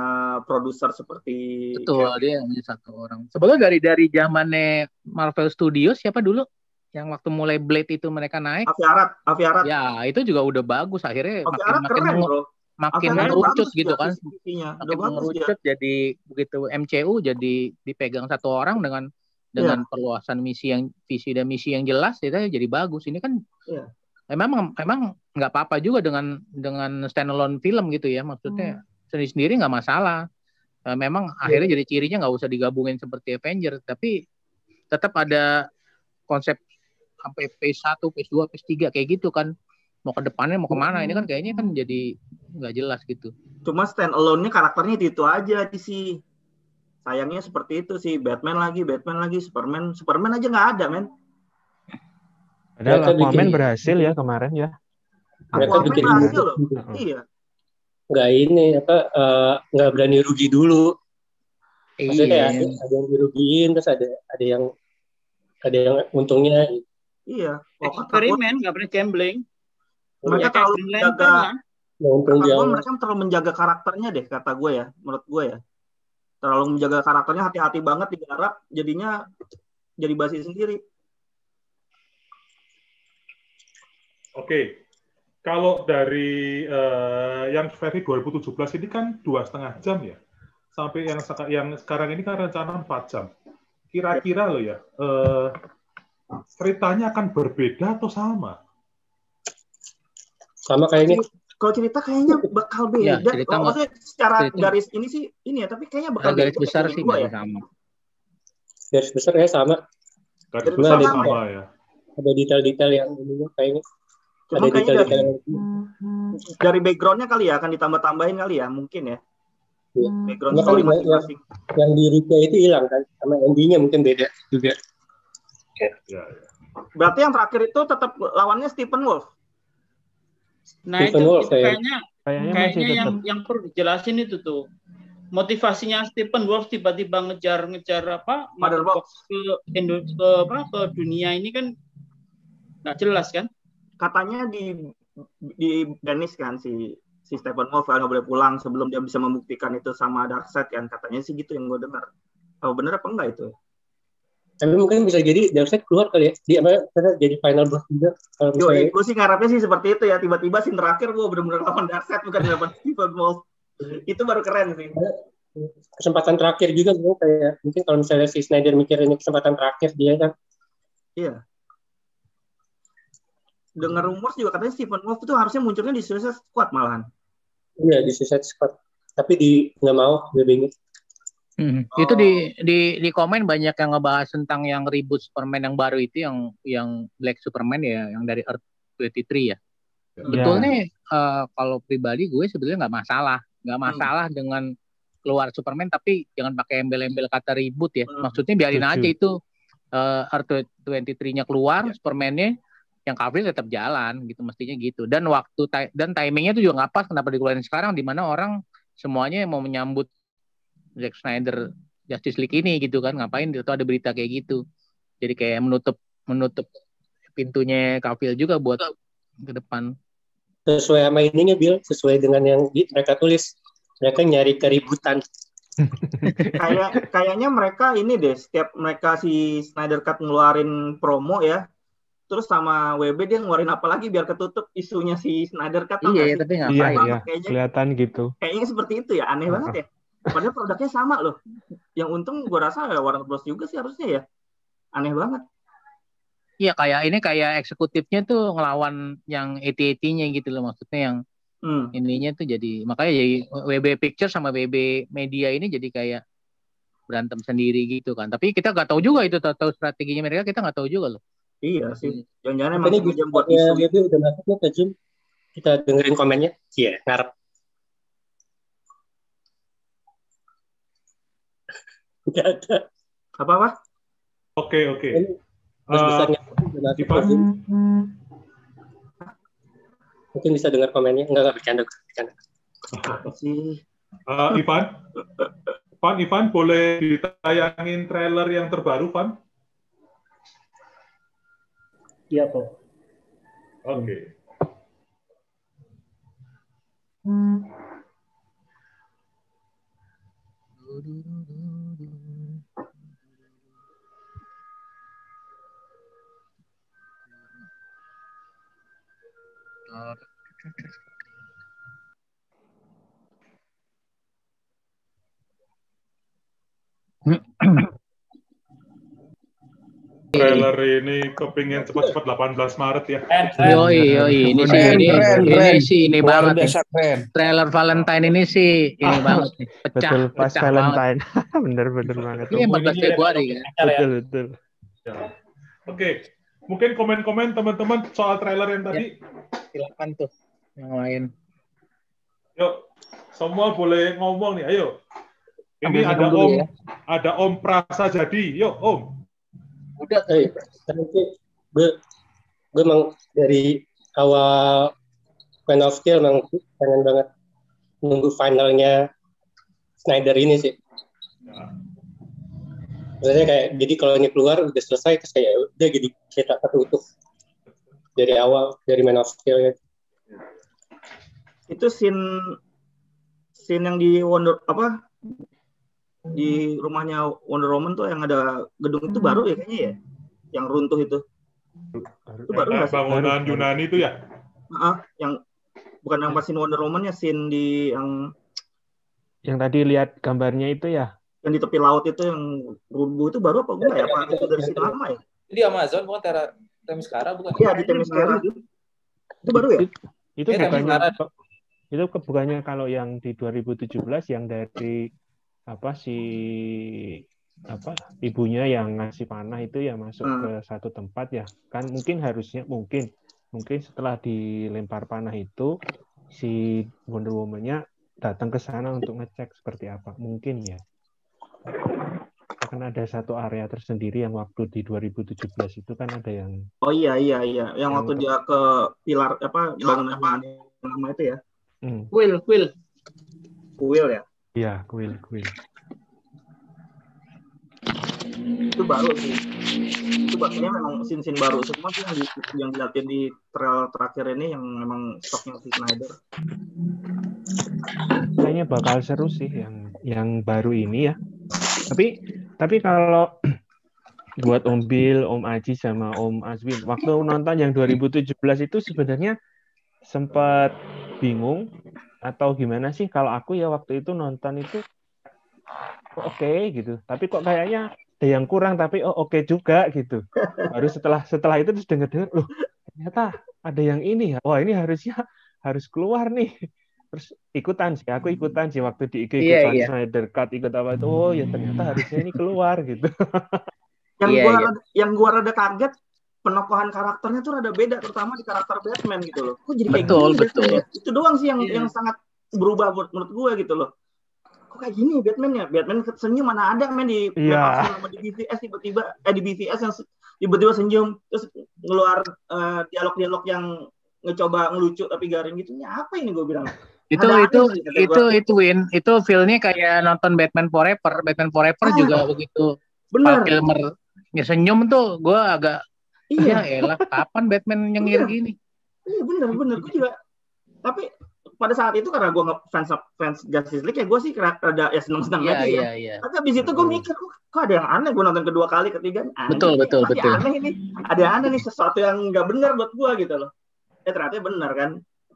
produser seperti. Betul, dia hanya 1 orang. Sebetulnya dari zamannya Marvel Studios siapa dulu yang waktu mulai Blade itu mereka naik? Avi Arad. Ya itu juga udah bagus, akhirnya makin mengerucut gitu kan. Makin mengerucut jadi begitu MCU jadi dipegang 1 orang dengan perluasan visi dan misi yang jelas, itu jadi bagus. Ini kan. Memang nggak apa-apa juga dengan standalone film gitu ya, maksudnya sendiri nggak masalah. memang akhirnya jadi cirinya nggak usah digabungin seperti Avenger, tapi tetap ada konsep sampai phase 1, phase 2, phase 3 kayak gitu kan. Mau ke depannya mau kemana, ini kan kayaknya kan jadi nggak jelas gitu. Cuma stand alone-nya karakternya itu aja sih. Sayangnya seperti itu sih. Batman lagi, Superman aja nggak ada, men. Padahal Aquaman berhasil ya kemarin ya. Aquaman berhasil loh. Iya. Nggak ini nggak berani rugi dulu. Maksudnya kayak ada yang dirugiin, terus ada yang untungnya. Iya. Eksperimen, nggak pernah gambling. Mereka terlalu mereka terlalu menjaga karakternya deh, kata gue ya, menurut gue ya. Terlalu menjaga karakternya, hati-hati banget digarap, jadinya jadi basi sendiri. Oke. Kalau dari yang versi 2017 ini kan 2,5 jam ya. Sampai yang sekarang ini kan rencana 4 jam. Kira-kira loh ya, ceritanya akan berbeda atau sama? Sama kayaknya. Kalau cerita kayaknya bakal beda. Ya, maksudnya secara garis ini sih ini ya, tapi kayaknya bakal garis beda. Besar sih ya. Sama. Garis besar kayak sama. Garis besar sama ya. Ada detail-detail yang ini kayaknya. Cuma ada detail-detail dari background-nya kali ya, akan ditambah-tambahin kali ya, mungkin ya. Background story masing-masing. Yang di Rika itu hilang kan, sama endingnya mungkin beda juga. Ya. Berarti yang terakhir itu tetap lawannya Stephen Wolf. Nah itu kayaknya yang perlu dijelasin itu tuh motivasinya Stephen Wolf tiba-tiba ngejar Mother Box ke dunia ini kan nggak jelas kan? Katanya di Dennis kan si Stephen Wolf nggak boleh pulang sebelum dia bisa membuktikan itu sama Darkseid kan, katanya sih gitu yang gue dengar. Oh bener apa enggak itu? Tapi mungkin bisa jadi Darkseid keluar kali ya. Jadi final boss juga. Gue sih ngarapnya sih seperti itu ya. Tiba-tiba scene terakhir gue benar-benar lawan Darkseid bukan lawan Stephen Wolf. Itu baru keren sih. Kesempatan terakhir juga kayak mungkin kalau misalnya si Snyder mikir ini kesempatan terakhir dia kan. Iya. Dengar rumor juga katanya Stephen Wolf itu harusnya munculnya di Suicide Squad malahan. Iya di Suicide Squad. Tapi nggak mau lebih Itu di komen banyak yang ngebahas tentang yang reboot Superman yang baru itu yang Black Superman ya, yang dari Earth 23 ya. Betulnya kalau pribadi gue sebenarnya nggak masalah dengan keluar Superman, tapi jangan pakai embel-embel kata reboot ya. Maksudnya biarin aja itu Earth 23-nya keluar, Superman-nya yang Cavill tetap jalan gitu, mestinya gitu. Dan timingnya itu juga nggak pas, kenapa dikeluarin sekarang di mana orang semuanya mau menyambut Zack Snyder Justice League ini gitu kan, ngapain itu ada berita kayak gitu, jadi kayak menutup pintunya Cavill juga buat ke depan. Sesuai sama ininya Bill, sesuai dengan yang mereka tulis, mereka nyari keributan. Kayaknya mereka ini deh, setiap mereka si Snyder Cut ngeluarin promo ya, terus sama WB dia ngeluarin apa lagi biar ketutup isunya si Snyder Cut. Iya, tapi ngapain? Iya, kelihatan gitu. Kayaknya seperti itu ya, aneh banget ya. Padahal produknya sama loh. Yang untung gue rasa ya Warner Bros juga sih harusnya ya. Aneh banget. Iya, kayak eksekutifnya tuh ngelawan yang AT&T-nya gitu loh, maksudnya yang ininya tuh jadi, makanya jadi WB Pictures sama WB Media ini jadi kayak berantem sendiri gitu kan. Tapi kita nggak tahu juga itu, tahu strateginya mereka, kita nggak tahu juga loh. Iya sih. Jangan-jangan emang sengaja buat isu. WB udah masuknya ke Zoom. Kita dengerin komennya. Iya, ngarep. Tidak ada. Apa? Oke. Ivan, mungkin bisa dengar komennya. Enggak bercanda. Ivan, boleh ditayangin trailer yang terbaru, Van? Iya, kok. Oke. trailer ini kepingin cepat-cepat 18 Maret ya. Yoi, ini sih ini luar banget biasa nih. keren. Trailer Valentine ini sih ini banget nih. Betul, pas pecah Valentine. Bener banget. Ini 14 Februari kan. Betul. Ya. Oke, mungkin komen-komen teman-teman soal trailer yang tadi. Silakan tuh yang lain. Yuk, semua boleh ngomong nih, ayo. Ini Ambil ada dulu Om, ya. ada Om Prasa jadi. Yuk, Om. Udah, gue emang dari awal Man of Steel emang pengen banget nunggu finalnya Snyder ini sih. Ya. Maksudnya kayak, jadi kalau ini keluar udah selesai, terus kayak udah jadi cerita utuh dari awal, dari Man of Steel ya. Itu scene yang di di rumahnya Wonder Woman tuh yang ada gedung itu baru ya kayaknya ya, yang runtuh itu baru nggak sih? Bangunan Yunani itu ya? Yang bukan yang pas scene Wonder Woman ya, scene di yang tadi lihat gambarnya itu ya, yang di tepi laut itu yang rubuh itu baru apa enggak ya? Apa itu dari scene lama ya? Ini di Amazon bukan Themyscira bukan? Iya di Themyscira itu baru ya? Itu bukannya kalau yang di 2017 yang dari ibunya yang ngasih panah itu ya masuk ke satu tempat ya kan, mungkin setelah dilempar panah itu si Wonder Woman-nya datang ke sana untuk ngecek seperti apa mungkin ya, akan ada satu area tersendiri yang waktu di 2017 itu kan ada yang yang waktu dia ke pilar bangunan lama itu ya. Kuil ya. Iya, kuil. Itu baru sih. Itu bahasanya memang scene baru semua sih yang dilihatin di trailer terakhir ini yang memang stoknya si Snyder. Kayaknya bakal seru sih yang baru ini ya. Tapi kalau buat Om Bill, Om Aji sama Om Azwin, waktu nonton yang 2017 itu sebenarnya sempat bingung atau gimana sih? Kalau aku ya waktu itu nonton itu oke gitu, tapi kok kayaknya ada yang kurang, tapi oke juga gitu. Baru setelah itu terus dengar loh ternyata ada yang ini ya, wah ini harus keluar nih. Terus aku ikutan sih waktu di IG ikutan Snyder Cut, ikut apa itu, oh ya ternyata harusnya ini keluar gitu. Yang gua rada kaget, penokohan karakternya tuh rada beda, terutama di karakter Batman gitu loh. Kok jadi kayak gini Batman ya? Itu doang sih yang sangat berubah menurut gue gitu loh. Kok kayak gini Batman-nya? Batman senyum mana ada di sama di BVS tiba-tiba di BVS yang tiba-tiba senyum terus ngeluar dialog-dialog yang ngecoba ngelucu tapi garing gitu. Apa ini gue bilang? Itu Win. Itu feel-nya kayak nonton Batman Forever. Batman Forever juga begitu. Benar. Kilmer senyum tuh gue agak ya elah kapan Batman nyengir gini. Iya benar. Gue juga. Tapi pada saat itu karena gue fans Justice League ya gue sih rada ya seneng-seneng aja ya. Tapi abis itu gue mikir kok ada yang aneh, gue nonton kedua kali ketiga betul. Aneh ini. Ada yang aneh nih, sesuatu yang nggak benar buat gue gitu loh. Ternyata benar kan.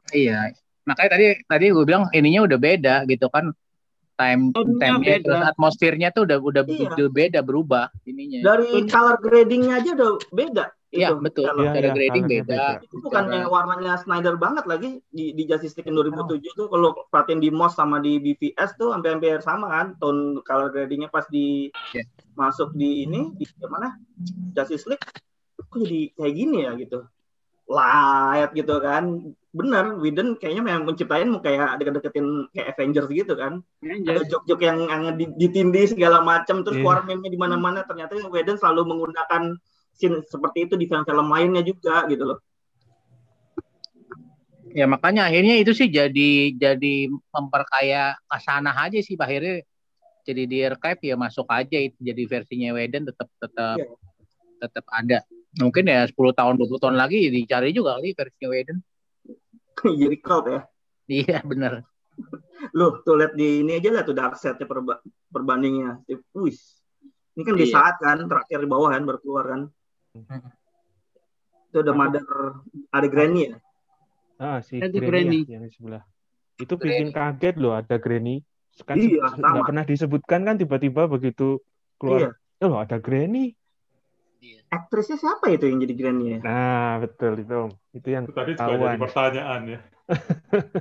Iya. Makanya tadi gue bilang ininya udah beda gitu kan. Time-nya terus atmosfernya tuh udah beda, berubah ininya. Dari color grading-nya aja udah beda. Iya betul. Cara grading beda. Itu bukannya warnanya Snyder banget lagi di Justice League 2007 tuh, kalau perhatiin di MOS sama di BVS tuh hampir sama kan tone color grading-nya pas masuk di ini di mana Justice League kok jadi kayak gini ya gitu. Light gitu kan. Bener, Whedon kayaknya memang menciptain kayak deket-deketin kayak Avengers gitu kan. Ada jok-jok yang ditindih segala macam, terus keluar meme-nya di mana-mana. Ternyata Whedon selalu menggunakan scene seperti itu di film-film lainnya juga gitu loh. Ya makanya akhirnya itu sih jadi memperkaya Kasana aja sih, akhirnya jadi di archive ya masuk aja itu jadi versinya Whedon tetap ada. Mungkin ya 10 tahun 20 tahun lagi dicari juga kali versinya Whedon. Jadi cult ya. Iya benar. Loh tuh lihat di ini aja lah tuh Darkseid-nya perbandingnya. Wih. Ini kan di saat kan terakhir di bawah kan baru keluar kan. Itu udah ada Granny ya. Si Granny yang di sebelah. Itu bikin kaget loh ada Granny. Kan nggak pernah disebutkan kan tiba-tiba begitu keluar. Loh ada Granny. Aktrisnya siapa itu yang jadi Granny ya? Nah, betul itu. Itu yang Tadi juga jadi ketahuan. pertanyaan ya.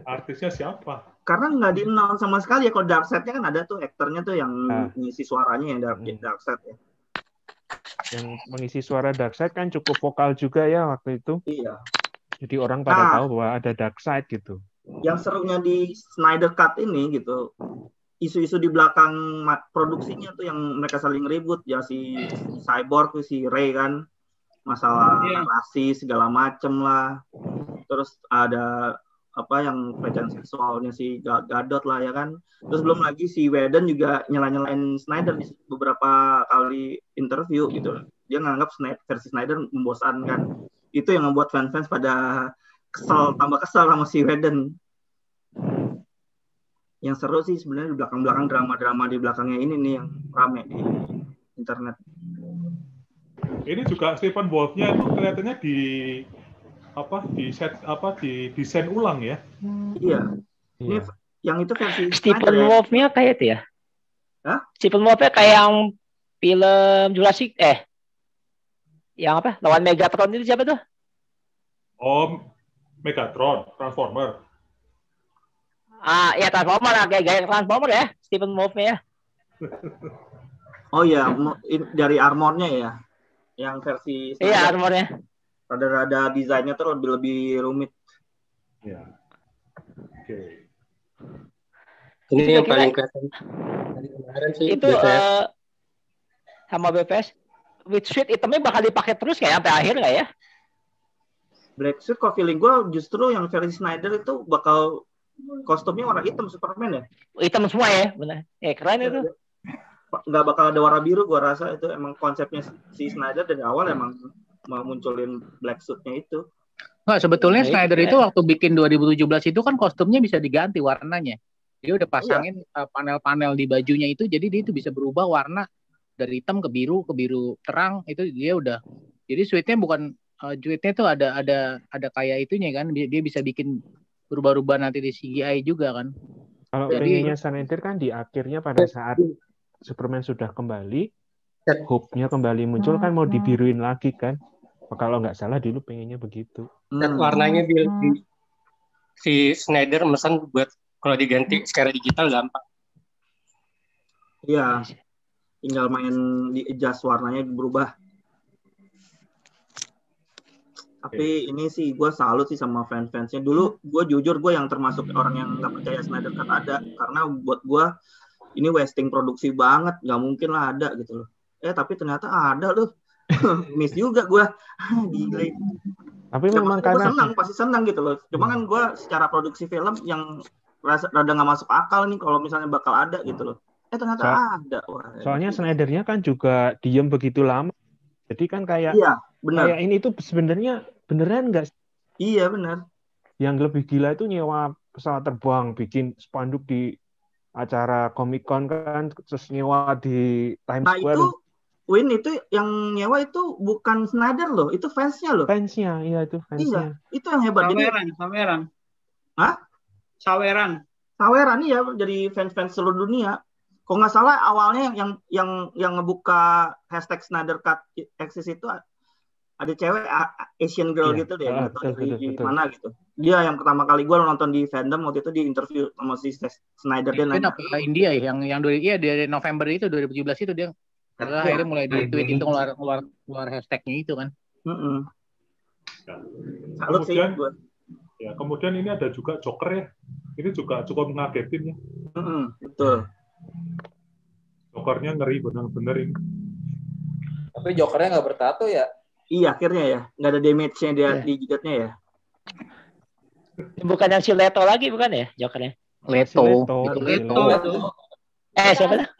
Artisnya siapa? Karena nggak di-announce sama sekali ya. Kalau Darkseid-nya kan ada tuh aktornya tuh yang ngisi suaranya yang Darkseid ya. Yang mengisi suara Darkseid kan cukup vokal juga ya waktu itu. Iya. Jadi orang pada tahu bahwa ada Darkseid gitu. Yang serunya di Snyder Cut ini gitu, isu-isu di belakang produksinya tuh yang mereka saling ribut ya, si Cyborg, si Ray kan, masalah rasis segala macem lah. Terus ada apa yang pelecehan seksualnya si Gadot lah ya kan. Terus belum lagi si Whedon juga nyela-nyelain Snyder di beberapa kali interview gitu. Dia nganggap versi Snyder membosankan. Itu yang membuat fans-fans pada tambah kesel sama si Whedon. Yang seru sih sebenarnya di belakang-belakang drama-drama di belakangnya ini nih yang rame di internet. Ini juga Stephen Wolf-nya itu kelihatannya di desain ulang ya. Iya. Ini yang itu versi Stephen Wolf-nya kayak itu ya. Hah? Stephen Wolf-nya kayak yang film Jurassic yang apa? Lawan Megatron itu siapa tuh? Oh, Megatron, Transformer. Ya Transformer lah, kayak gaya Transformer ya, Stephen Wolf-nya ya. Oh iya, dari armornya ya. Yang versi iya, armornya. Rada-rada desainnya tuh lebih rumit. Ya. Oke. Ini yang paling kelihatan dari kemarin sih. Itu sama BVS. With suit itemnya bakal dipakai terus kayak sampai akhir nggak ya? Black suit kok feeling gue justru yang versi Snyder itu bakal kostumnya warna hitam Superman ya? Hitam semua ya, benar. Keren itu. Nggak bakal ada warna biru, gue rasa itu emang konsepnya si Snyder dari awal emang mau munculin black suit-nya itu. Nggak, sebetulnya Snyder itu waktu bikin 2017 itu kan kostumnya bisa diganti warnanya. Dia udah pasangin panel-panel di bajunya itu, jadi dia itu bisa berubah warna dari hitam ke biru terang, itu dia udah. Jadi suite-nya bukan suite-nya tuh ada kayak itunya kan, dia bisa bikin berubah-ubah nanti di CGI juga kan. Kalau pengennya Snyder kan di akhirnya pada saat Superman sudah kembali, hope-nya kembali muncul kan mau dibiruin lagi kan. Kalau nggak salah dulu pengennya begitu. Dan warnanya si Snyder mesen buat kalau diganti secara digital gampang. Iya, tinggal main di adjust warnanya berubah. Tapi ini sih gue salut sih sama fans-fansnya. Dulu gue jujur gue yang termasuk orang yang nggak percaya Snyder Cut ada, karena buat gue ini wasting produksi banget, nggak mungkin lah ada gitu loh. Tapi ternyata ada loh. Miss juga gue. Gila. Tapi memang karena pasti senang gitu loh. Cuma kan gue secara produksi film yang rada nggak masuk akal nih kalau misalnya bakal ada gitu loh. Ternyata ada. Wah, soalnya Snyder-nya kan juga diem begitu lama. Jadi kan kayak kayak ini tuh sebenarnya beneran nggak? Iya benar. Yang lebih gila itu nyewa pesawat terbang, bikin spanduk di acara Comic Con kan, terus nyewa di Times Square. Itu Win itu yang nyewa itu bukan Snyder loh, itu fansnya loh. Fansnya, iya itu fansnya. Iya, itu yang hebat. Saweran. Hah? Saweran iya, jadi fans-fans seluruh dunia. Kalau nggak salah awalnya yang ngebuka hashtag Snyder Cut Access itu ada cewek Asian girl gitu deh, di mana gitu. Dia yang pertama kali gue nonton di fandom waktu itu di interview sama si Snyder dia nanya. India ya, yang dari November itu 2017 itu dia. Karena akhirnya mulai di tweet itu keluar hashtagnya itu kan. Kemudian ini ada juga Joker ya. Ini juga cukup ngagetin ya. Betul. Jokernya ngeri benar-benar ini. Tapi Jokernya nggak bertato ya? Iya akhirnya ya, nggak ada damage-nya dia di jidatnya ya. Bukan yang si Leto lagi bukan ya Jokernya? Leto. Siapa?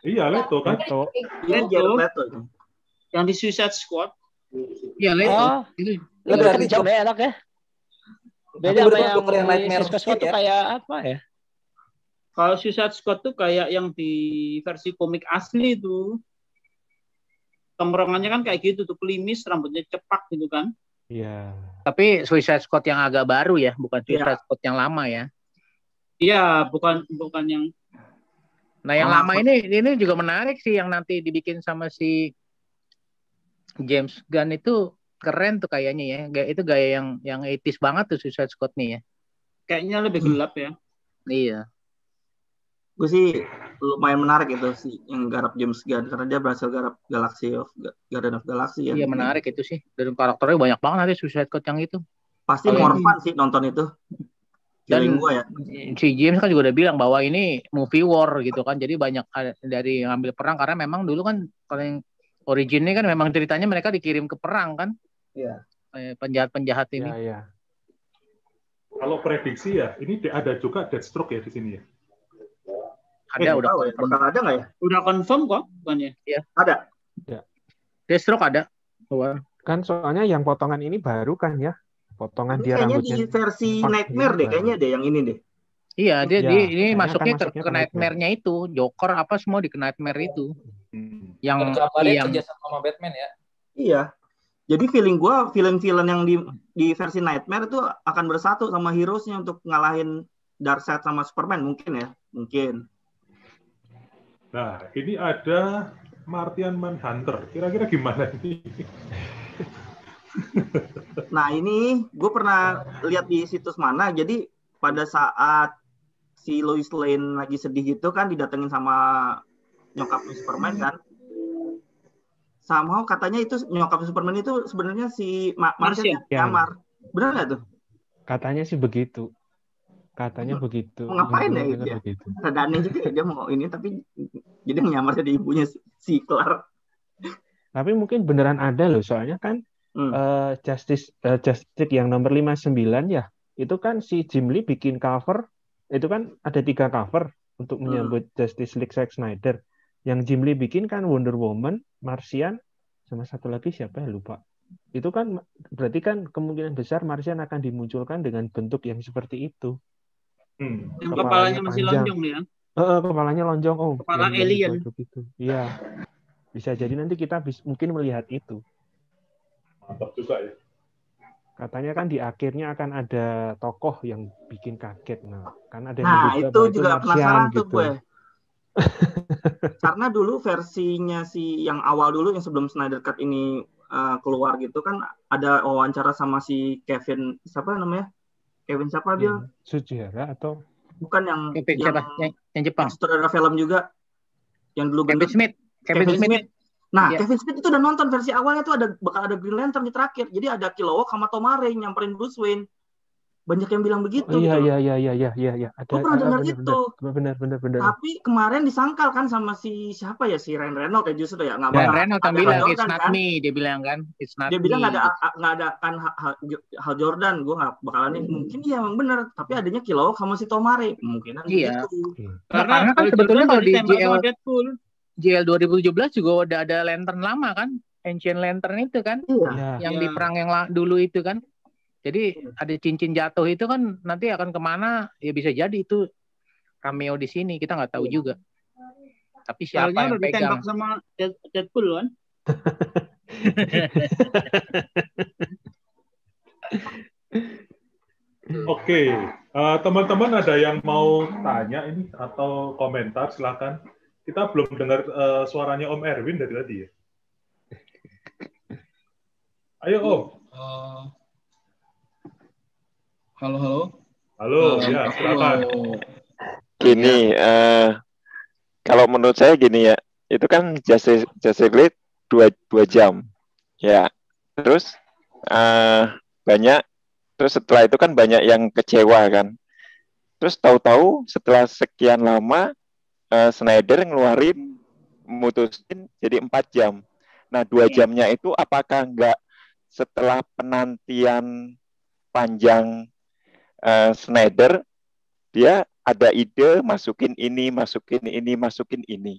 Iya, Leto kan. Leto. Yang di Suicide Squad. Iya, Leto. Itu lebih kejam ya enak ya. Beda sama yang Nightmare Squad tuh kayak apa ya? Kalau Suicide Squad tuh kayak yang di versi komik asli tuh. Tongkrongannya kan kayak gitu tuh, klimis, rambutnya cepak gitu kan. Iya. Tapi Suicide Squad yang agak baru ya, bukan Suicide Squad yang lama ya. Iya, bukan yang. Nah, yang lama ini juga menarik sih yang nanti dibikin sama si James Gunn itu keren tuh kayaknya ya. Itu gaya yang 80s banget tuh Suicide Squad nih ya. Kayaknya lebih gelap ya. Iya. Gue sih lumayan menarik itu sih yang garap James Gunn karena dia berhasil garap Guardian of Galaxy ya. Iya menarik itu sih. Dan karakternya banyak banget nanti Suicide Squad yang itu. Pasti more fun sih nonton itu. Dan gue ya. Si James kan juga udah bilang bahwa ini movie war gitu kan. Jadi banyak dari ngambil perang karena memang dulu kan kalau yang originnya kan memang ceritanya mereka dikirim ke perang kan. Iya. Penjahat-penjahat ini. Iya. Kalau prediksi ya, ini ada juga Deathstroke ya di sini ya. Ada udah ya. Bakal ada nggak ya? Udah confirm kok, bukannya? Iya. Ada. Ya. Deathstroke ada. Kan soalnya yang potongan ini baru kan ya. Potongan ini dia kayaknya rambutnya. Di versi Nightmare deh, kayaknya deh yang ini deh. Iya, dia ini masuknya kan ke Nightmare-nya itu. Joker apa semua di Nightmare itu. Yang kerja sama Batman ya. Iya. Jadi feeling gue, villain-villain yang di versi Nightmare itu akan bersatu sama heroes-nya untuk ngalahin Darkseid sama Superman mungkin ya. Mungkin. Nah, ini ada Martian Manhunter. Kira-kira gimana nih? Nah, ini gue pernah lihat di situs mana. Jadi pada saat si Lois Lane lagi sedih gitu kan didatengin sama nyokapnya Superman kan. Somehow katanya itu nyokap Superman itu sebenarnya si Martian nyamar. Benar nggak tuh? Katanya sih begitu. Katanya begitu. Mau ngapain ya dia? Rada aneh juga ya dia mau ini tapi jadi nyamar jadi ibunya si Clark. Tapi mungkin beneran ada loh soalnya kan Justice yang nomor 59 ya. Itu kan si Jim Lee bikin cover. Itu kan ada 3 cover untuk menyambut Justice League Zack Snyder. Yang Jim Lee bikin kan Wonder Woman, Martian, sama satu lagi siapa ya lupa. Itu kan berarti kan kemungkinan besar Martian akan dimunculkan dengan bentuk yang seperti itu. Yang kepalanya masih lonjong nih ya. Kepalanya lonjong. Oh, kepala alien. Iya. Bisa jadi nanti kita mungkin melihat itu. Mantap juga ya. Katanya kan di akhirnya akan ada tokoh yang bikin kaget. Nah, kan ada yang itu juga penasaran gitu. Tuh gue. Karena dulu versinya yang awal dulu yang sebelum Snyder Cut ini keluar gitu kan ada wawancara sama si Kevin siapa namanya? Kevin siapa dia? Sujihara atau bukan yang Jepang. Sutradara film juga yang dulu Kevin Smith. Kevin Smith. Nah, Kevin Smith itu udah nonton versi awalnya tuh bakal ada Green Lantern di terakhir. Jadi ada Kilowog sama Tomare nyamperin Bruce Wayne. Banyak yang bilang begitu. Iya. Gue pernah dengar itu. Benar. Tapi kemarin disangkal kan sama si siapa ya si Ryan Reynolds ya justru ya. Ryan Reynolds kan bilang it's not me, dia bilang kan. Dia bilang nggak ada kan Hal Jordan. Gue nggak bakalan ini. Mungkin iya emang benar. Tapi adanya Kilowog sama si Tomare. Kemungkinan iya. Gitu. Karena kan sebetulnya kalau di GL 2017 juga udah ada lantern lama kan. Ancient Lantern itu kan. Iya. Yang di perang yang dulu itu kan. Jadi ada cincin jatuh itu kan nanti akan kemana ya bisa jadi itu cameo di sini kita nggak tahu juga. Tapi siapa yang pegang? Ditembak sama Deadpool kan? Oke, teman-teman ada yang mau tanya ini atau komentar silakan. Kita belum dengar suaranya Om Erwin dari tadi ya. Ayo Om. Halo, ya silakan. Gini, kalau menurut saya gini ya, itu kan Justice League 2 jam, ya. Terus terus setelah itu kan banyak yang kecewa kan. Terus tahu-tahu setelah sekian lama Snyder mutusin jadi 4 jam. Nah 2 jamnya itu apakah nggak setelah penantian panjang Snyder, dia ada ide masukin ini.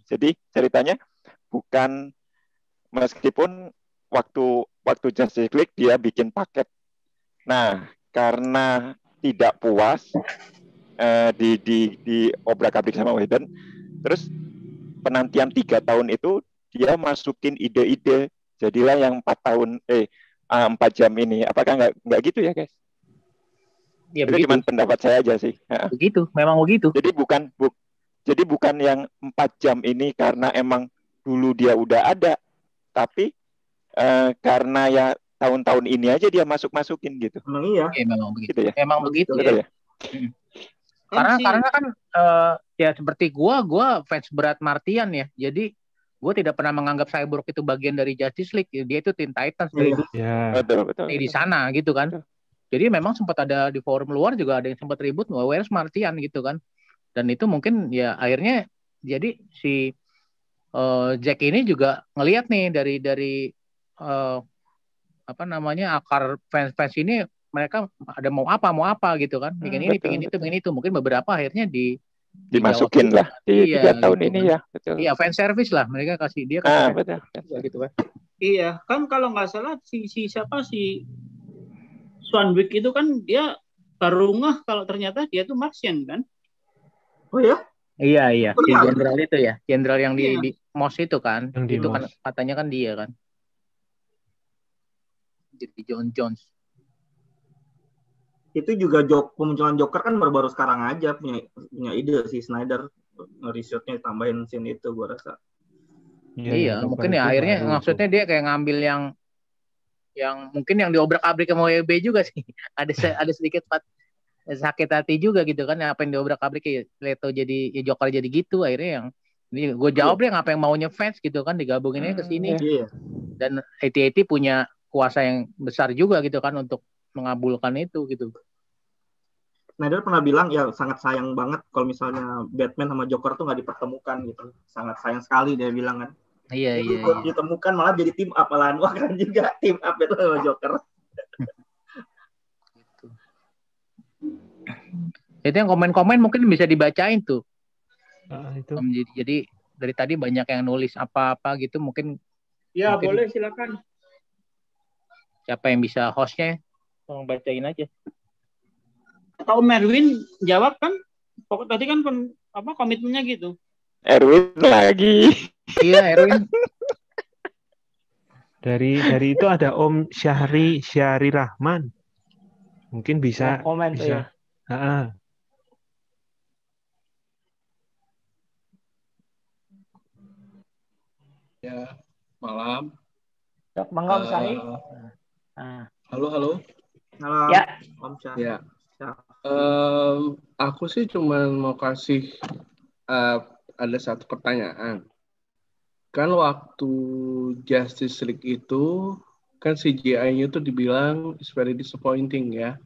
Jadi ceritanya bukan meskipun waktu Justice League dia bikin paket. Nah, karena tidak puas di obrak-abrik sama Whedon, terus penantian 3 tahun itu dia masukin ide-ide. Jadilah yang 4 jam ini. Apakah nggak gitu ya, guys? Ya, itu cuma pendapat saya aja sih. Begitu, memang begitu. Jadi bukan yang 4 jam ini karena emang dulu dia udah ada, tapi karena ya tahun-tahun ini aja dia masukin gitu. Emang iya. Memang begitu. Gitu ya? Memang begitu Betul ya. Karena kan ya seperti gua fans berat Martian ya. Jadi gue tidak pernah menganggap Cyborg itu bagian dari Justice League. Dia itu Teen Titans dari dulu. Betul. Di sana gitu kan. Jadi memang sempat ada di forum luar juga ada yang sempat ribut where's Martian gitu kan. Dan itu mungkin ya akhirnya jadi si Jack ini juga ngelihat nih dari akar fans ini mereka ada mau apa gitu kan. Pengen itu. Mungkin beberapa akhirnya dimasukin lah di 3 tahun gitu ini kan. ya. Betul. Iya, fan service lah mereka kasih dia betul. Gitu kan. Iya, kan kalau nggak salah si Swanwick itu kan dia baru ngeh kalau ternyata dia tuh Martian kan? Oh ya? Iya, si jenderal itu ya, jenderal yang di MOS itu kan, itu MOS. kan katanya kan dia kan, jadi John Jones. Itu juga pemunculan Joker kan baru-baru sekarang aja punya ide si Snyder nge-research-nya tambahin scene itu gua rasa. Iya, mungkin ya akhirnya maksudnya dia kayak ngambil yang mungkin yang diobrak-abrik sama WB juga sih. ada sedikit sakit hati juga gitu kan, apa yang diobrak-abrik ya Leto jadi ya Joker jadi gitu akhirnya yang ini gue jawab deh apa yang maunya fans gitu kan digabunginnya ke sini. Dan AT&T punya kuasa yang besar juga gitu kan untuk mengabulkan itu gitu. Snyder pernah bilang ya sangat sayang banget kalau misalnya Batman sama Joker tuh nggak dipertemukan gitu. Sangat sayang sekali dia bilang kan. Iya. Ditemukan malah jadi tim up malahan. Wah kan juga tim up itu sama Joker. Itu yang komen-komen mungkin bisa dibacain tuh. Itu. Jadi dari tadi banyak yang nulis apa-apa gitu mungkin. Ya boleh silakan. Siapa yang bisa hostnya? Tolong bacain aja. Atau Merwin jawab kan? Pokok tadi kan komitmennya gitu. Erwin lagi. Iya, Erwin. Dari itu ada Om Syahri Rahman. Mungkin bisa komen bisa. Ya. Ya, malam. Mangga Om Syahri. Halo. Halo. Ya. Om Syahri. Ya. Aku sih cuma mau kasih ada satu pertanyaan. Kan waktu Justice League itu kan CGI-nya tuh dibilang is very disappointing ya.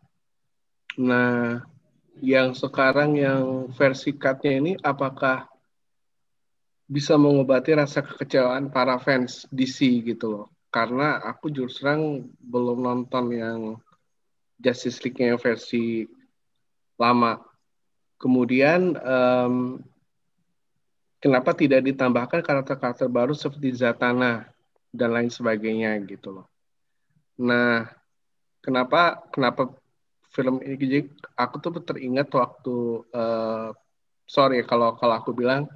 Nah, yang sekarang yang versi cut-nya ini apakah bisa mengobati rasa kekecewaan para fans DC gitu loh? Karena aku justru belum nonton yang Justice League-nya versi lama. Kemudian kenapa tidak ditambahkan karakter-karakter baru seperti Zatanna dan lain sebagainya gitu loh. Nah, kenapa film ini aku tuh teringat waktu sorry kalau aku bilang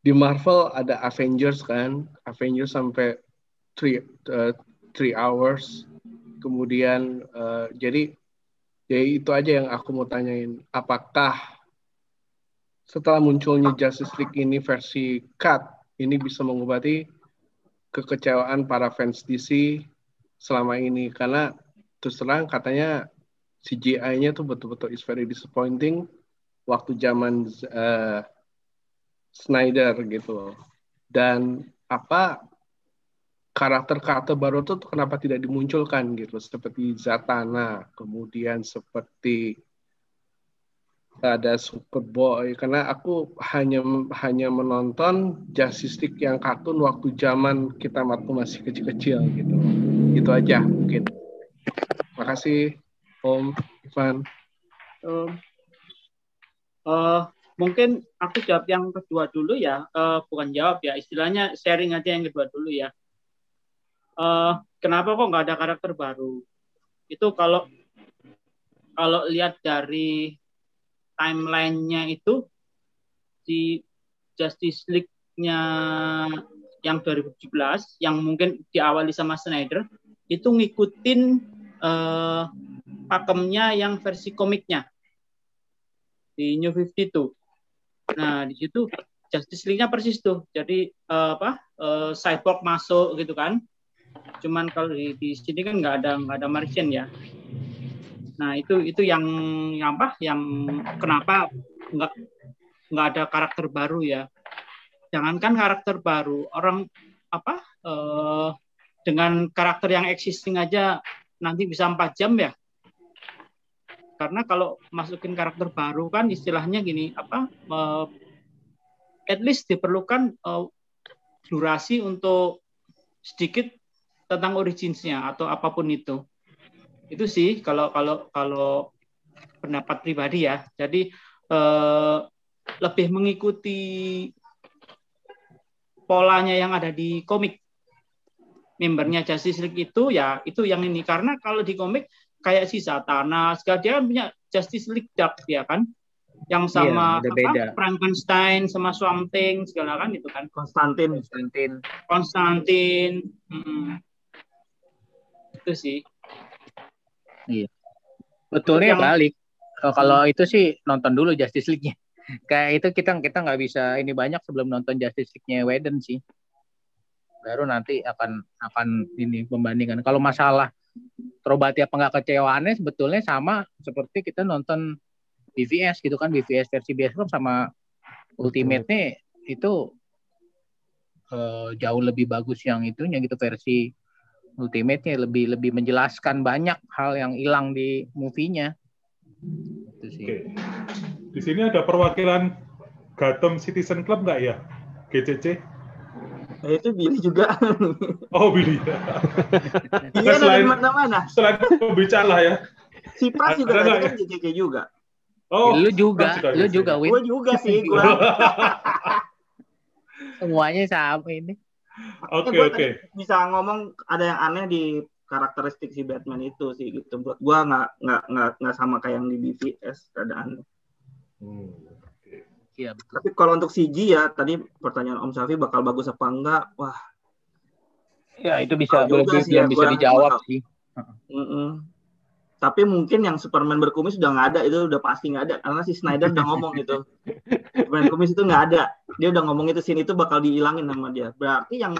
di Marvel ada Avengers kan, Avengers sampai 3 hours. Kemudian jadi itu aja yang aku mau tanyain, apakah setelah munculnya Justice League ini versi cut, ini bisa mengobati kekecewaan para fans DC selama ini. Karena terus terang katanya CGI-nya tuh betul-betul is very disappointing waktu zaman Snyder gitu loh. Dan karakter-karakter baru tuh kenapa tidak dimunculkan gitu, seperti Zatanna, kemudian seperti ada Superboy, karena aku hanya menonton Justice League yang kartun waktu zaman kita waktu masih kecil-kecil gitu. Itu aja mungkin. Makasih Om Ivan. Mungkin aku jawab yang kedua dulu ya, bukan jawab ya, istilahnya sharing aja yang kedua dulu ya. Kenapa kok nggak ada karakter baru? Itu kalau lihat dari timeline-nya itu di Justice League-nya yang 2017 yang mungkin diawali sama Snyder itu ngikutin pakemnya yang versi komiknya di New 52. Nah, di situ Justice League-nya persis tuh. Jadi Cyborg masuk gitu kan. Cuman kalau di sini kan nggak ada Martian ya. Nah itu yang apa? Yang kenapa nggak ada karakter baru ya? Jangankan karakter baru, orang apa? Dengan karakter yang existing aja nanti bisa 4 jam ya. Karena kalau masukin karakter baru kan istilahnya gini apa? At least diperlukan durasi untuk sedikit tentang originsnya atau apapun itu sih kalau pendapat pribadi ya. Jadi lebih mengikuti polanya yang ada di komik. Membernya Justice League itu yang ini, karena kalau di komik kayak si Zatanna segala dia kan punya Justice League Dark ya kan, yang sama Frankenstein sama Swamp Thing segala kan itu kan, Konstantin. Itu sih. Iya. Betulnya balik. Kalau itu sih nonton dulu Justice League-nya. Kayak itu kita nggak bisa ini banyak sebelum nonton Justice League-nya Whedon sih. Baru nanti akan ini membandingkan. Kalau masalah terobati apa nggak kecewaannya sebetulnya sama seperti kita nonton BVS gitu kan, BVS versi bioskop sama Ultimate-nya itu jauh lebih bagus yang itunya gitu, versi Ultimate-nya lebih menjelaskan banyak hal yang hilang di movie-nya. Itu sih. Oke. Di sini ada perwakilan Gotham Citizen Club nggak ya? GCC? Itu Billy juga. Oh, Billy. Iya, dari mana-mana. Selain pembicara ya. Si Pras juga ada kan GCC juga. Oh, lu juga Win. Gue juga sih, gue. Semuanya sama ini. Oke. Bisa ngomong ada yang aneh di karakteristik si Batman itu sih gitu. Buat gue nggak sama kayak yang di BVS, ada aneh. Iya, betul. Tapi kalau untuk CG ya, tadi pertanyaan Om Syafi bakal bagus apa enggak? Wah. Ya itu belum bisa dijawab sih. Tapi mungkin yang Superman berkumis udah nggak ada, itu udah pasti nggak ada karena si Snyder udah ngomong gitu. Superman berkumis itu nggak ada, dia udah ngomong itu scene itu bakal dihilangin sama dia. Berarti yang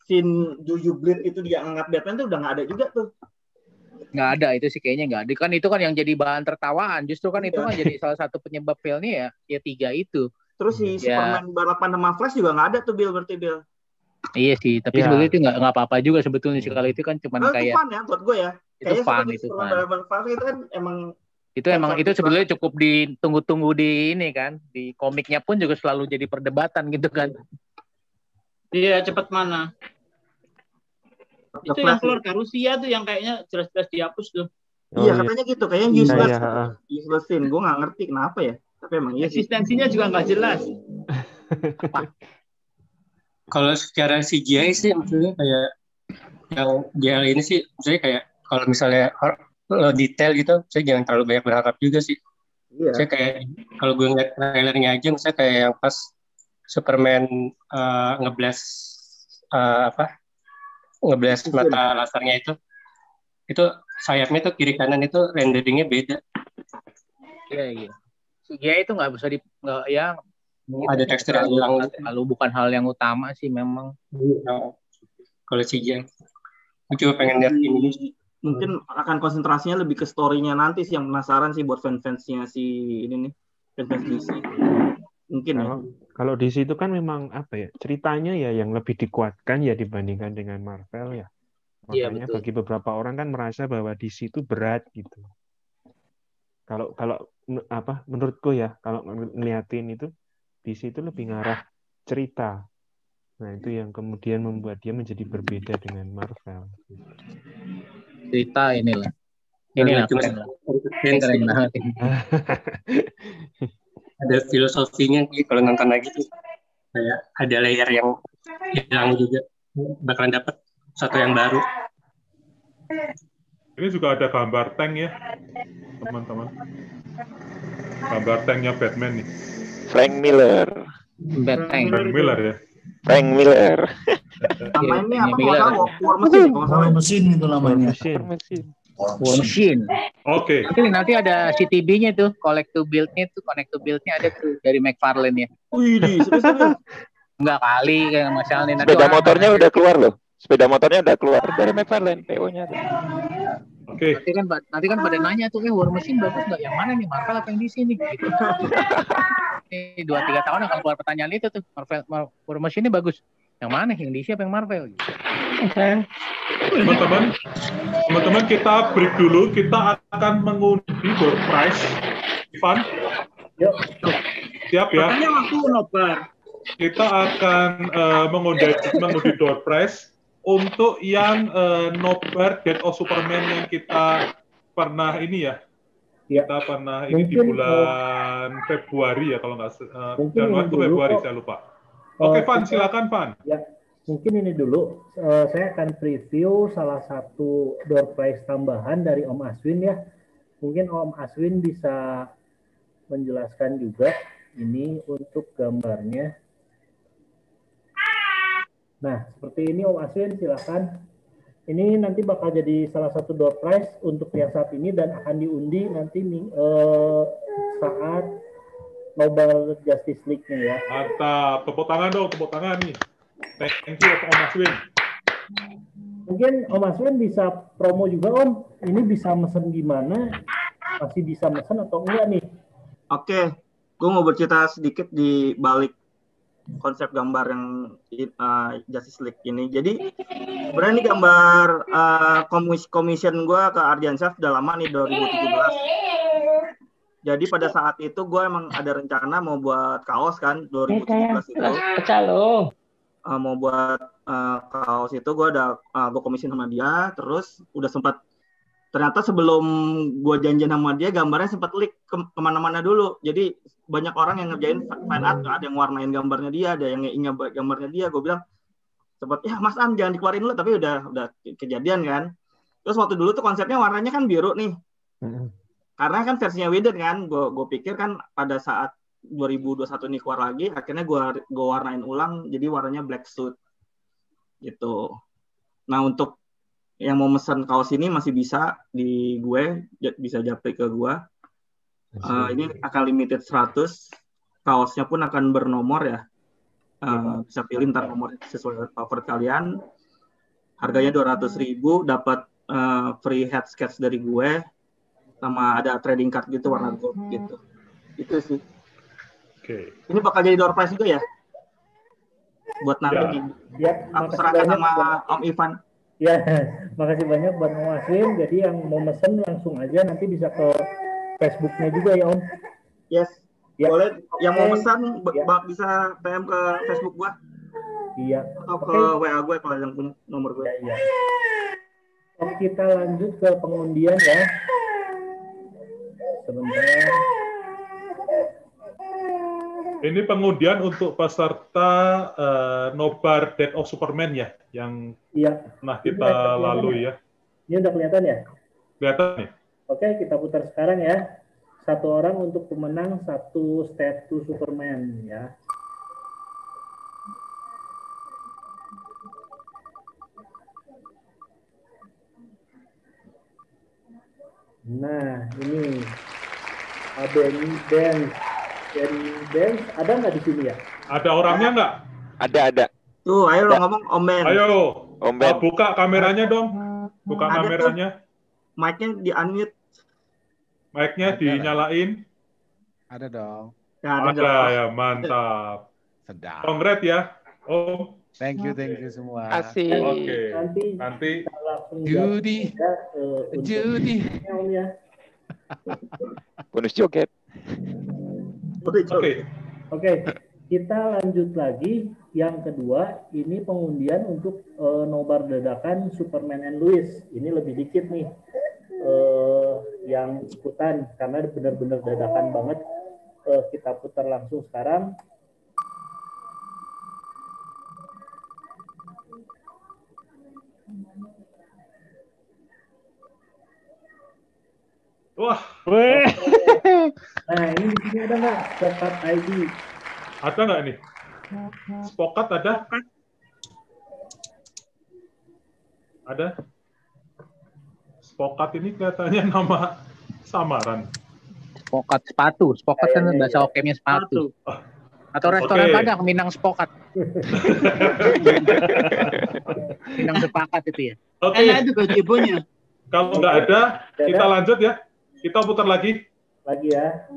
scene Do You Bleed itu dia angkat Batman itu udah nggak ada juga tuh. Nggak ada, itu sih kayaknya nggak ada. Kan itu kan yang jadi bahan tertawaan. Justru kan itu kan jadi salah satu penyebab failnya ya 3 itu. Terus si Superman balapan sama Flash juga nggak ada tuh berarti Bill. Iya sih, tapi sebetulnya itu nggak apa-apa juga sebetulnya sih kalau itu kan cuman kayak. Itu fun ya buat gue ya. Itu fun. Itu kan emang itu sebetulnya cukup ditunggu-tunggu di ini kan, di komiknya pun juga selalu jadi perdebatan gitu kan. Iya, cepat mana? Itu yang keluar ke Rusia tuh yang kayaknya jelas-jelas dihapus tuh. Iya, katanya gitu, kayaknya useless scene. Gue nggak ngerti kenapa ya. Tapi emang iya sih. Eksistensinya juga nggak jelas. Kalau secara CGI sih maksudnya kayak yang GL ini sih maksudnya kayak kalau misalnya detail gitu, saya jangan terlalu banyak berharap juga sih. Iya. Saya kayak kalau gue ngeliat trailernya aja, misalnya kayak yang pas Superman ngeblast mata lasernya itu sayapnya tuh kiri kanan itu renderingnya beda. Iya. CGI itu nggak bisa ada tekstur yang hilang. Lalu bukan hal yang utama sih memang. Kalau CGI, aku cuma pengen lihat ini. Mungkin akan konsentrasinya lebih ke story-nya nanti sih, yang penasaran sih buat fans-fansnya si ini nih, fans DC. Mungkin kalau DC itu kan memang ceritanya ya yang lebih dikuatkan ya dibandingkan dengan Marvel ya. Makanya bagi beberapa orang kan merasa bahwa DC itu berat gitu. Kalau menurutku ya, kalau ngeliatin itu DC itu lebih ngarah cerita. Nah, itu yang kemudian membuat dia menjadi berbeda dengan Marvel. Cerita inilah keren banget. Ada filosofinya kalau nonton lagi tuh kayak ada layer yang hilang juga, bakalan dapat satu yang baru. Ini juga ada gambar tank ya, teman-teman. Gambar tanknya Batman nih. Frank Miller ya. Frank Miller. Namanya apa? War Machine itu namanya. War Machine. Oke. Nanti ada CTB-nya tuh, Connect to Build-nya ada tuh dari McFarlane ya. Wih, Enggak kali kayak masalahnya nanti. Sepeda motornya udah keluar loh. sepeda motornya udah keluar dari McFarlane PO-nya. Oke. Nanti kan pada nanya tuh, War Machine bagus nggak? Yang mana nih, Marvel apa yang DC nih? Gitu. Ini 2-3 tahun akan keluar pertanyaan itu tuh. War Machine ini bagus. Yang mana? Yang DC apa yang Marvel? Gitu. Teman-teman kita break dulu. Kita akan mengundi door prize. Ivan. Yuk. Siap ya? Makanya waktu nobar. Kita akan mengundi door prize untuk yang nobar Death of Superman yang kita pernah ini ya. Kita pernah ini di bulan Februari ya kalau nggak Januari atau Februari saya lupa. Oke, Van, silakan Van. Ya, mungkin ini dulu. Saya akan preview salah satu door prize tambahan dari Om Aswin ya. Mungkin Om Aswin bisa menjelaskan juga ini untuk gambarnya. Nah, seperti ini Om Aswin, silakan. Ini nanti bakal jadi salah satu door prize untuk yang saat ini dan akan diundi nanti saat Global Justice League-nya ya. Mantap, tepuk tangan dong, tepuk tangan nih. Thank you Om Aswin. Mungkin Om Aswin bisa promo juga Om. Ini bisa mesen gimana? Masih bisa mesen atau enggak nih? Oke, gue mau bercerita sedikit di balik konsep gambar yang Justice League ini. Jadi sebenarnya ini gambar commission gue ke Ardiansyah sudah lama nih, 2017. Jadi pada saat itu gue emang ada rencana mau buat kaos kan 2017 itu. Mau buat kaos itu gue commission sama dia, terus udah sempat ternyata sebelum gue janjian sama dia gambarnya sempat leak kemana-mana dulu. Jadi banyak orang yang ngerjain fan art, ada yang warnain gambarnya dia, ada yang ingat gambarnya dia. Gue bilang sempat ya Mas Am jangan dikeluarin dulu, tapi udah kejadian kan. Terus waktu dulu tuh konsepnya warnanya kan biru nih. Karena kan versinya Whedon kan, gue pikir kan pada saat 2021 ini keluar lagi, akhirnya gue warnain ulang, jadi warnanya black suit, gitu. Nah untuk yang mau mesen kaos ini masih bisa di gue, bisa japri ke gue. Ini akan limited 100, kaosnya pun akan bernomor ya, bisa pilih ntar nomor sesuai favorit kalian. Harganya 200.000, dapat free head sketch dari gue. Sama ada trading card gitu warna gold gitu. Itu sih. Oke. Ini bakal jadi door prize juga ya? Buat nanti. Ya, aku serahkan sama Om Ivan. Ya, makasih banyak buat Om Aswin. Jadi yang mau mesen langsung aja nanti bisa ke Facebook-nya juga ya Om. Yes. Ya. Boleh yang mau pesan bisa PM ke Facebook gua. Iya. Atau ke WA gue kalau yang punya nomor gue. Iya. Oke, kita lanjut ke pengundian ya. Sebentar. Ini pengundian untuk peserta nobar Death of Superman ya, yang kita lalui ya. Ini udah kelihatan ya? Kelihatan nih. Oke, kita putar sekarang ya. Satu orang untuk pemenang satu statue Superman ya. Nah, ini Benny Benz, ada nggak di sini ya? Ada orangnya nggak? Ada. Tuh, ayo lo ngomong Om Ben. Ayo, Om Ben. Buka kameranya dong. Buka kameranya. Mic-nya di-unmute. Mic-nya dinyalain. Ada dong. Ya, ada ya, mantap. Sedap. Congrats ya, Om. Thank you semua. Asik. Oke. Nanti Judy. Bonus joget. Oke, kita lanjut lagi. Yang kedua, ini pengundian untuk nobar dadakan Superman and Lois. Ini lebih dikit nih yang ikutan karena benar-benar dadakan banget. Kita putar langsung sekarang. Wah. Nah, ini di sini ada nggak Spokat ID? Ada nggak nih? Spokat ada? Ada. Spokat ini kelihatannya nama samaran. Spokat sepatu. Spokat kan bahasa Okemnya sepatu. Atau restoran Padang Minang Spokat. Bintang sepakat itu ya. Oke. Enak itu gazebo-nya. Kalau nggak ada, kita lanjut ya. Kita putar lagi. Lagi ya.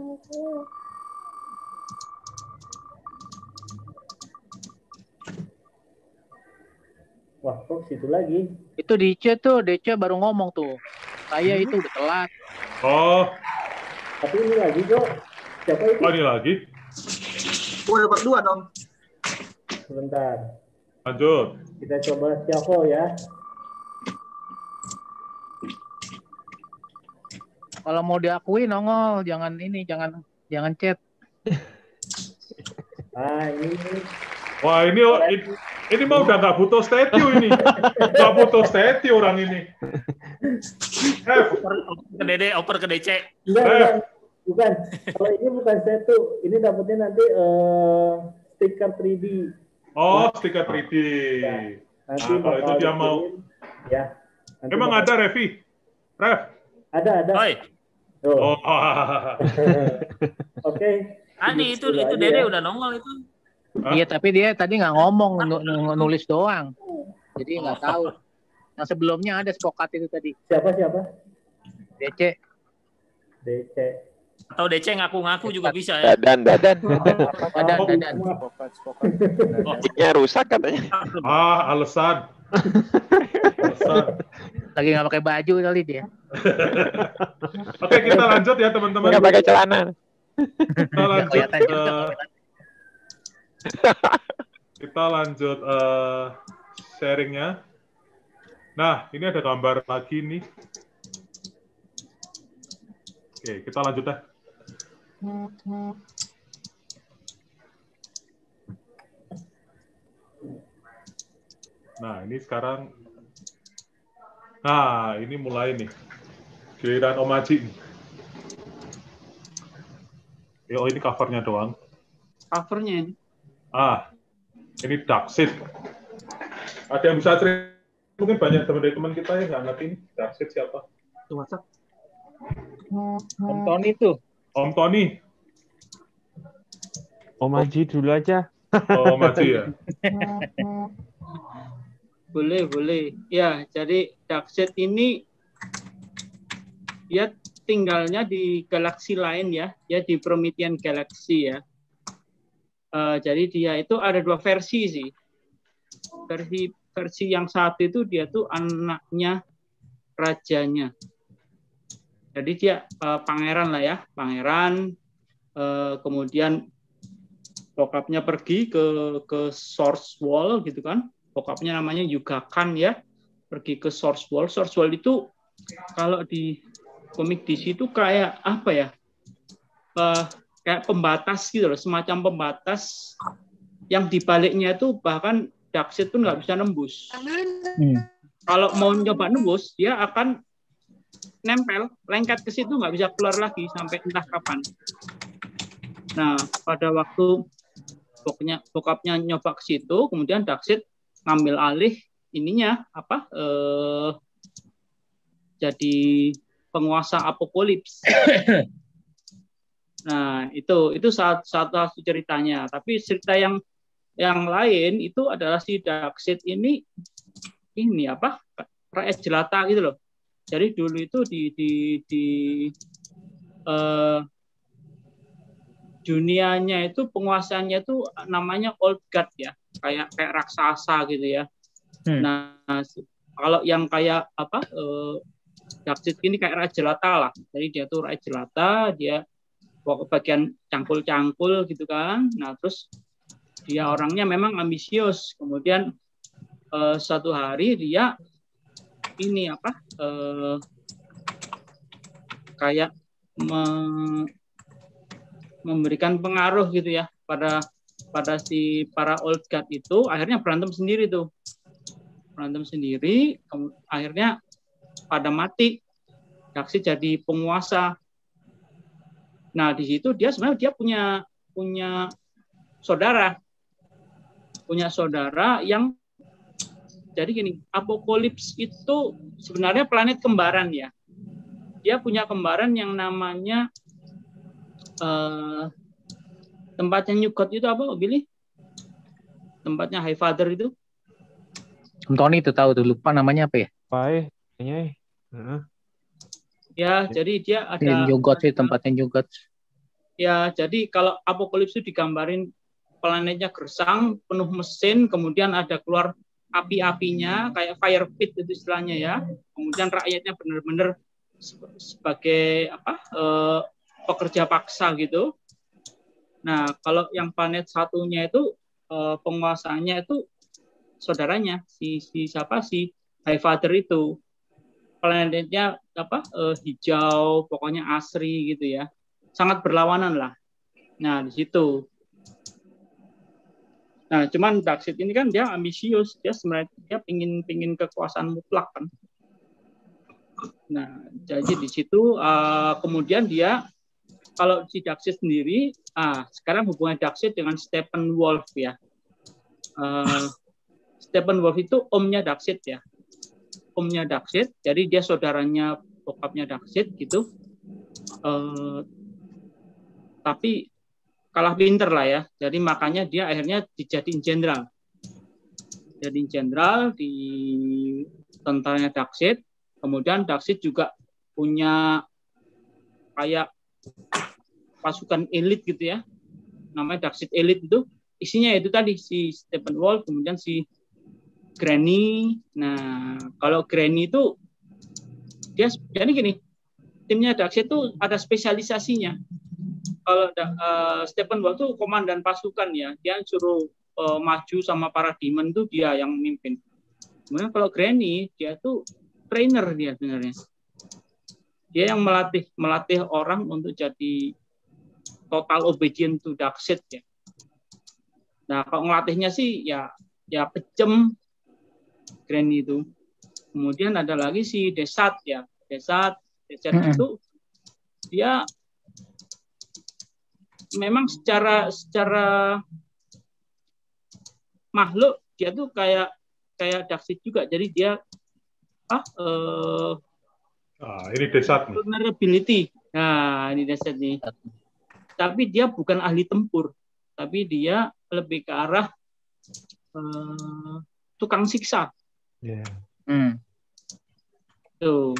Wah, kok situ lagi? Itu DC baru ngomong tuh. Saya itu udah telat. Oh. Tapi ini lagi, Jo. Siapa itu? Oh, ini lagi. Dapat 2 dong. Sebentar. Lanjut. Kita coba Siako ya. Kalau mau diakui nongol, jangan chat. Ah, ini. Wah, ini mah udah nggak butuh statue ini. Nggak butuh statue orang ini. Oper ke DC. Enggak. Bukan. Kalau ini bukan statue, ini dapetnya nanti stiker 3D. Oh, stiker 3D. Ya, nanti kalau itu dia mau. Ya. Emang ada, Revi? Rev? Ada. Oi. Oh. Oke. Ani itu Dede udah nongol itu. Iya, tapi dia tadi nggak ngomong, nulis doang. Jadi nggak tahu. Yang sebelumnya ada spokat itu tadi. Siapa? DC. Atau DC ngaku-ngaku juga bisa ya. Dadan. Nya rusak katanya. Alasan. Lagi nggak pakai baju kali dia. Oke, kita lanjut ya teman-teman. Nggak pakai celana. Kita lanjut sharingnya. Nah, ini ada gambar lagi nih. Oke, kita lanjut dah. Nah, ini sekarang. Nah, ini mulai nih. Giliran Om Aji. Oh, ini covernya doang. Covernya ini. Ini Darkseid. Ada yang bisa cerita? Mungkin banyak teman-teman kita yang nggak ngerti ini. Darkseid siapa? WhatsApp. Om Tony tuh. Om Tony. Om Aji dulu aja. Om Aji ya. Boleh. Ya, jadi Darkseid ini dia tinggalnya di galaksi lain ya. Dia di Promethean Galaxy ya. Jadi dia itu ada 2 versi sih. Versi yang satu itu dia tuh anaknya rajanya. Jadi dia pangeran lah ya, pangeran. Kemudian bokapnya pergi ke Source Wall gitu kan. Bokapnya namanya Yugakan ya, pergi ke Source Wall. Source Wall itu kalau di komik DC itu kayak apa ya? Kayak pembatas gitu loh, semacam pembatas yang dibaliknya itu bahkan Darkseid pun nggak bisa nembus. Kalau mau nyoba nembus, dia akan nempel, lengket ke situ, nggak bisa keluar lagi sampai entah kapan. Nah, pada waktu bokapnya nyoba ke situ, kemudian Darkseid ngambil alih ininya jadi penguasa apokalips. Nah, itu satu ceritanya. Tapi cerita yang lain itu adalah si Darkseid ini rakyat jelata gitu loh. Jadi dulu itu di dunianya itu penguasanya itu namanya Old God ya, kayak raksasa gitu ya. Nah, kalau yang kayak Darkseid ini kayak raja jelata lah. Jadi dia tuh raja jelata, dia bagian cangkul-cangkul gitu kan. Nah, terus dia orangnya memang ambisius. Kemudian suatu hari dia ini kayak memberikan pengaruh gitu ya pada si para Old God itu, akhirnya berantem sendiri, akhirnya pada mati. Darkseid jadi penguasa. Nah, di situ dia sebenarnya punya saudara yang jadi gini, Apokalips itu sebenarnya planet kembaran ya. Dia punya kembaran yang namanya tempatnya New God itu apa, Billy? Tempatnya High Father itu? Tony itu tahu tuh, lupa namanya apa ya? Pai, kayaknya. Ya, jadi dia ada Tenjugot sih, tempatnya Tenjugot. Ya, jadi kalau Apokalips itu digambarin planetnya gersang, penuh mesin, kemudian ada keluar api-apinya, kayak fire pit itu istilahnya ya. Kemudian rakyatnya benar-benar sebagai pekerja paksa gitu. Nah, kalau yang planet satunya itu penguasaannya itu saudaranya si siapa si High Father itu. Planetnya hijau, pokoknya asri gitu ya. Sangat berlawanan lah. Nah, di situ. Nah, cuman Darkseid ini kan dia ambisius, dia sebenarnya dia pingin kekuasaan mutlak kan. Nah, jadi di situ kemudian dia kalau si Darkseid sendiri, sekarang hubungan Darkseid dengan Steppenwolf ya. Steppenwolf itu omnya Darkseid ya. Omnya Darkseid, jadi dia saudaranya bokapnya Darkseid gitu. Tapi kalah pinter lah ya. Jadi makanya dia akhirnya dijadiin jenderal. Jadi jenderal di tentaranya Darkseid. Kemudian Darkseid juga punya kayak pasukan elit gitu ya. Namanya Darkseid Elite itu. Isinya itu tadi si Steppenwolf, kemudian si Granny. Nah, kalau Granny itu dia jadi gini, timnya Darkseid itu ada spesialisasinya. Kalau Steppenwolf itu komandan pasukan ya, dia suruh maju sama para demon itu dia yang memimpin. Kemudian kalau Granny dia tuh trainer dia sebenarnya. Dia yang melatih orang untuk jadi total obedient to Darkseid ya. Nah, kalau ngelatihnya sih ya kejam Granny itu. Kemudian ada lagi si Desat ya. Desat itu dia memang secara makhluk dia tuh kayak Darkseid juga. Jadi dia ini Desat nih. Vulnerability. Nah, ini Desat nih. Tapi dia bukan ahli tempur. Tapi dia lebih ke arah tukang siksa. Yeah. Tuh.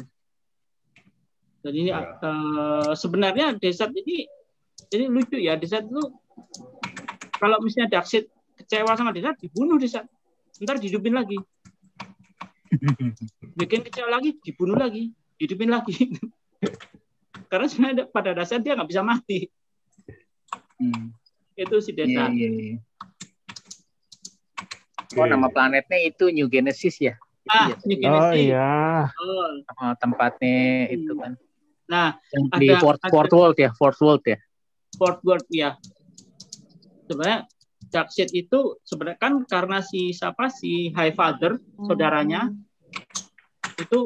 Jadi ini sebenarnya Desat ini jadi lucu ya. Desat itu kalau misalnya Darkseid kecewa sama Desat, dibunuh Desat. Ntar dihidupin lagi. Bikin kecewa lagi, dibunuh lagi, hidupin lagi. Karena sebenarnya pada dasar dia nggak bisa mati. Itu si Desat. Yeah. Oh, nama planetnya itu New Genesis ya? New Genesis. Oh iya. Tempatnya itu kan. Nah, di Fourth World ya. Fourth World ya. Sebenarnya Darkseid itu sebenarnya kan karena si High Father saudaranya itu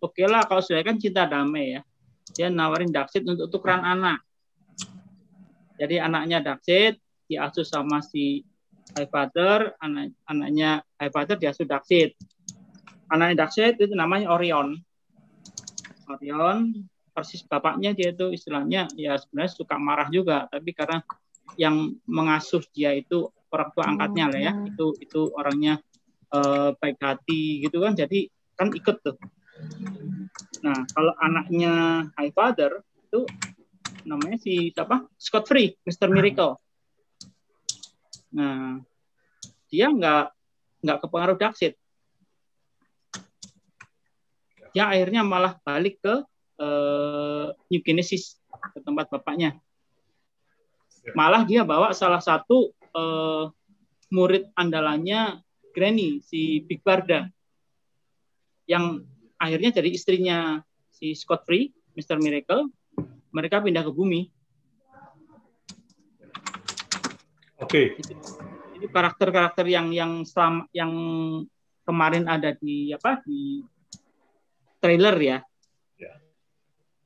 oke lah kalau sudah kan cinta damai ya. Dia nawarin Darkseid untuk tukeran anak. Jadi anaknya Darkseid diasuh sama si High Father, anaknya High Father diasuh Darkseid. Anaknya Darkseid itu namanya Orion. Orion persis bapaknya dia itu istilahnya ya sebenarnya suka marah juga, tapi karena yang mengasuh dia itu orang tua angkatnya lah ya, itu orangnya baik hati gitu kan, jadi kan ikut tuh. Nah kalau anaknya High Father itu namanya si siapa? Scott Free, Mr. Miracle. Nah, dia nggak kepengaruh Darkseid. Dia akhirnya malah balik ke New Genesis, ke tempat bapaknya. Malah dia bawa salah satu murid andalannya Granny, si Big Barda, yang akhirnya jadi istrinya si Scott Free, Mr. Miracle. Mereka pindah ke bumi. Oke. Jadi karakter-karakter yang kemarin ada di trailer ya.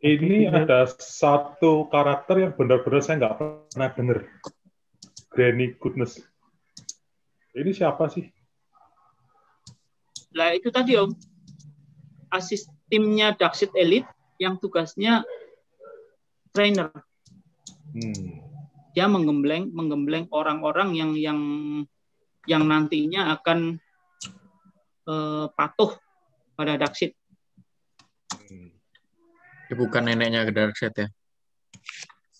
Ini ada satu karakter yang benar-benar saya nggak pernah dengar. Granny Goodness. Ini siapa sih? Lah itu tadi Om. Timnya Darkseid Elite yang tugasnya trainer. Dia menggembleng orang-orang yang yang nantinya akan patuh pada Darkseid. Bukan neneknya Darkseid ya?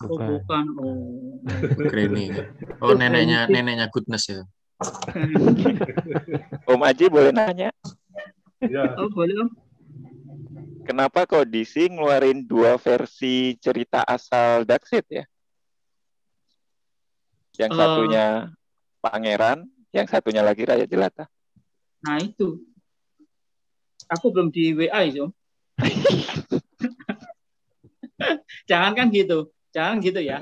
Bukan. Granny. Oh, neneknya Goodness ya. Om Aji boleh nanya? Ya. Oh, boleh Om. Kenapa kok DC ngeluarin 2 versi cerita asal Darkseid ya? Yang satunya Pangeran, yang satunya lagi Raja Jelata. Nah itu. Aku belum di WA itu. Jangan gitu ya.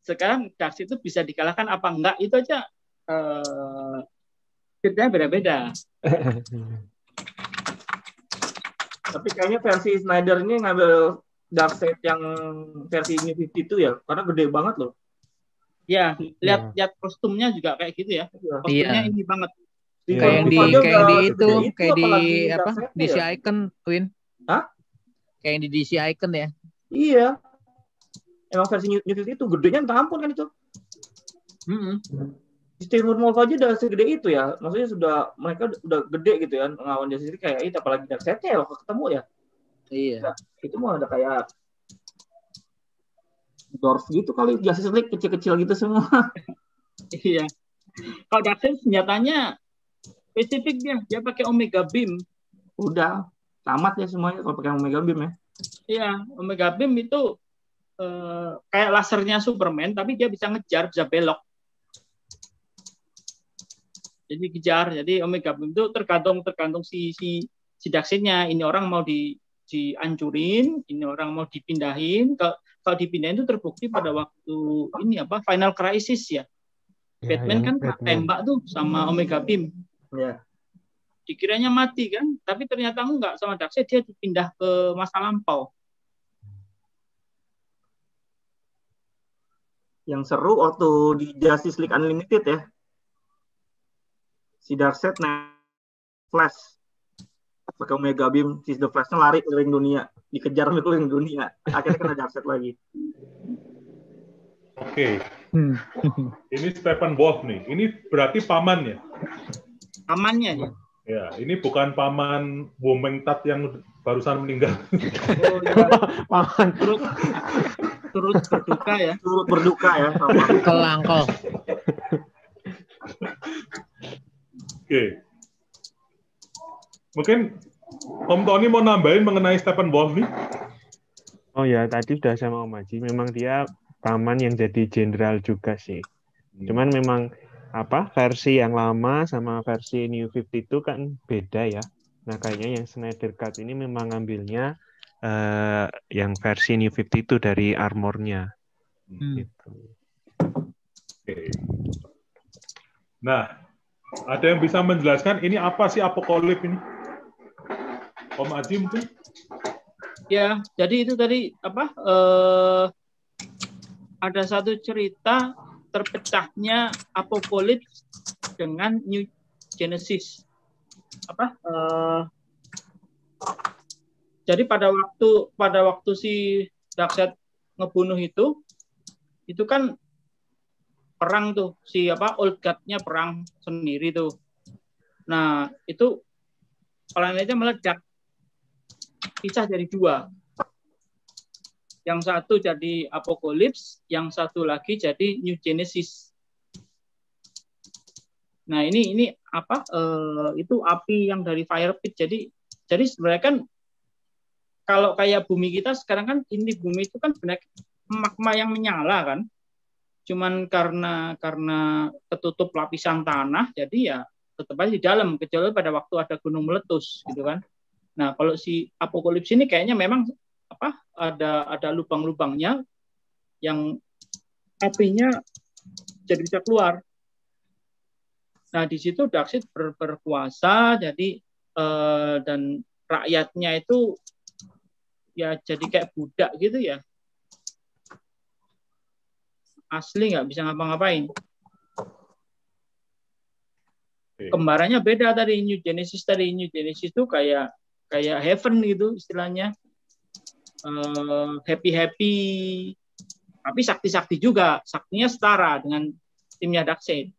Sekarang Darkseid itu bisa dikalahkan apa enggak itu aja ceritanya beda-beda. Tapi kayaknya versi Snyder ini ngambil Darkseid yang versi New 52 ya, karena gede banget loh. Ya, lihat kostumnya juga kayak gitu ya. Kostumnya ini banget. Kayak di DC Icon, Twin. Hah? Kayak di DC Icon ya. Iya. Emang versi New 52 itu gedenya minta ampun kan itu. Steven Wolf aja udah segede itu ya. Maksudnya mereka udah gede gitu ya ngelawan Justice League kayak itu, apalagi Darkseid-nya ya ketemu ya. Iya. Nah, itu mah ada kayak dwarf gitu kali, Justice League kecil-kecil gitu semua. Iya. Kalau Darkseid senjatanya spesifik dia pakai Omega Beam. Udah tamat ya semuanya kalau pakai Omega Beam ya. Iya, Omega Beam itu kayak lasernya Superman, tapi dia bisa ngejar, bisa belok. Jadi kejar. Jadi Omega Beam itu tergantung si Darkseid-nya. Ini orang mau dihancurin, ini orang mau dipindahin. Kalau dipindahin itu terbukti pada waktu Final Crisis ya. Batman kan tembak tuh sama Omega Beam. Ya. Dikiranya mati kan, tapi ternyata enggak, sama Darkseid dia dipindah ke masa lampau. Yang seru waktu di Justice League Unlimited ya. Si Darkseid naik Flash pakai Omega Beam, si The Flash-nya lari keliling dunia, dikejar keliling dunia, akhirnya kena Darkseid lagi. Oke. Ini Stephen Wolf nih. Ini berarti paman ya? Pamannya ya. Ya, ini bukan paman Womengtat yang barusan meninggal. Oh, ya. Paman. Turut berduka ya. Turut berduka ya. Kelangkol. Oke. Mungkin Om Tony mau nambahin mengenai Stephen Wolf nih? Oh ya, tadi sudah sama Om Aji. Memang dia paman yang jadi jenderal juga sih. Cuman memang versi yang lama sama versi New 52 kan beda ya. Nah kayaknya yang Snyder Cut ini memang ngambilnya yang versi New 52 dari armornya. Gitu. Oke. Nah, ada yang bisa menjelaskan ini apa sih Apokalips ini? Om Aji mungkin? Ya, jadi itu tadi ada satu cerita terpecahnya Apokalips dengan New Genesis. Jadi pada waktu si Darkseid ngebunuh itu kan perang tuh, si Old God-nya perang sendiri tuh. Nah, itu planetnya meledak. Pisah jadi 2. Yang satu jadi Apokalips, yang satu lagi jadi New Genesis. Nah, ini itu api yang dari fire pit. Jadi sebenarnya kan kalau kayak bumi kita sekarang kan, ini bumi itu kan sebenarnya magma yang menyala kan. Cuman karena ketutup lapisan tanah, jadi ya tetap aja di dalam, kecuali pada waktu ada gunung meletus gitu kan. Nah, kalau si Apokalips ini kayaknya memang ada lubang-lubangnya yang apinya jadi bisa keluar. Nah, di situ Darkseid berkuasa, jadi dan rakyatnya itu ya jadi kayak budak gitu ya. Asli nggak bisa ngapa-ngapain. Kembarannya beda dari New Genesis. Tadi New Genesis itu kayak heaven gitu istilahnya. Happy, tapi sakti-sakti juga. Saktinya setara dengan timnya Darkseid.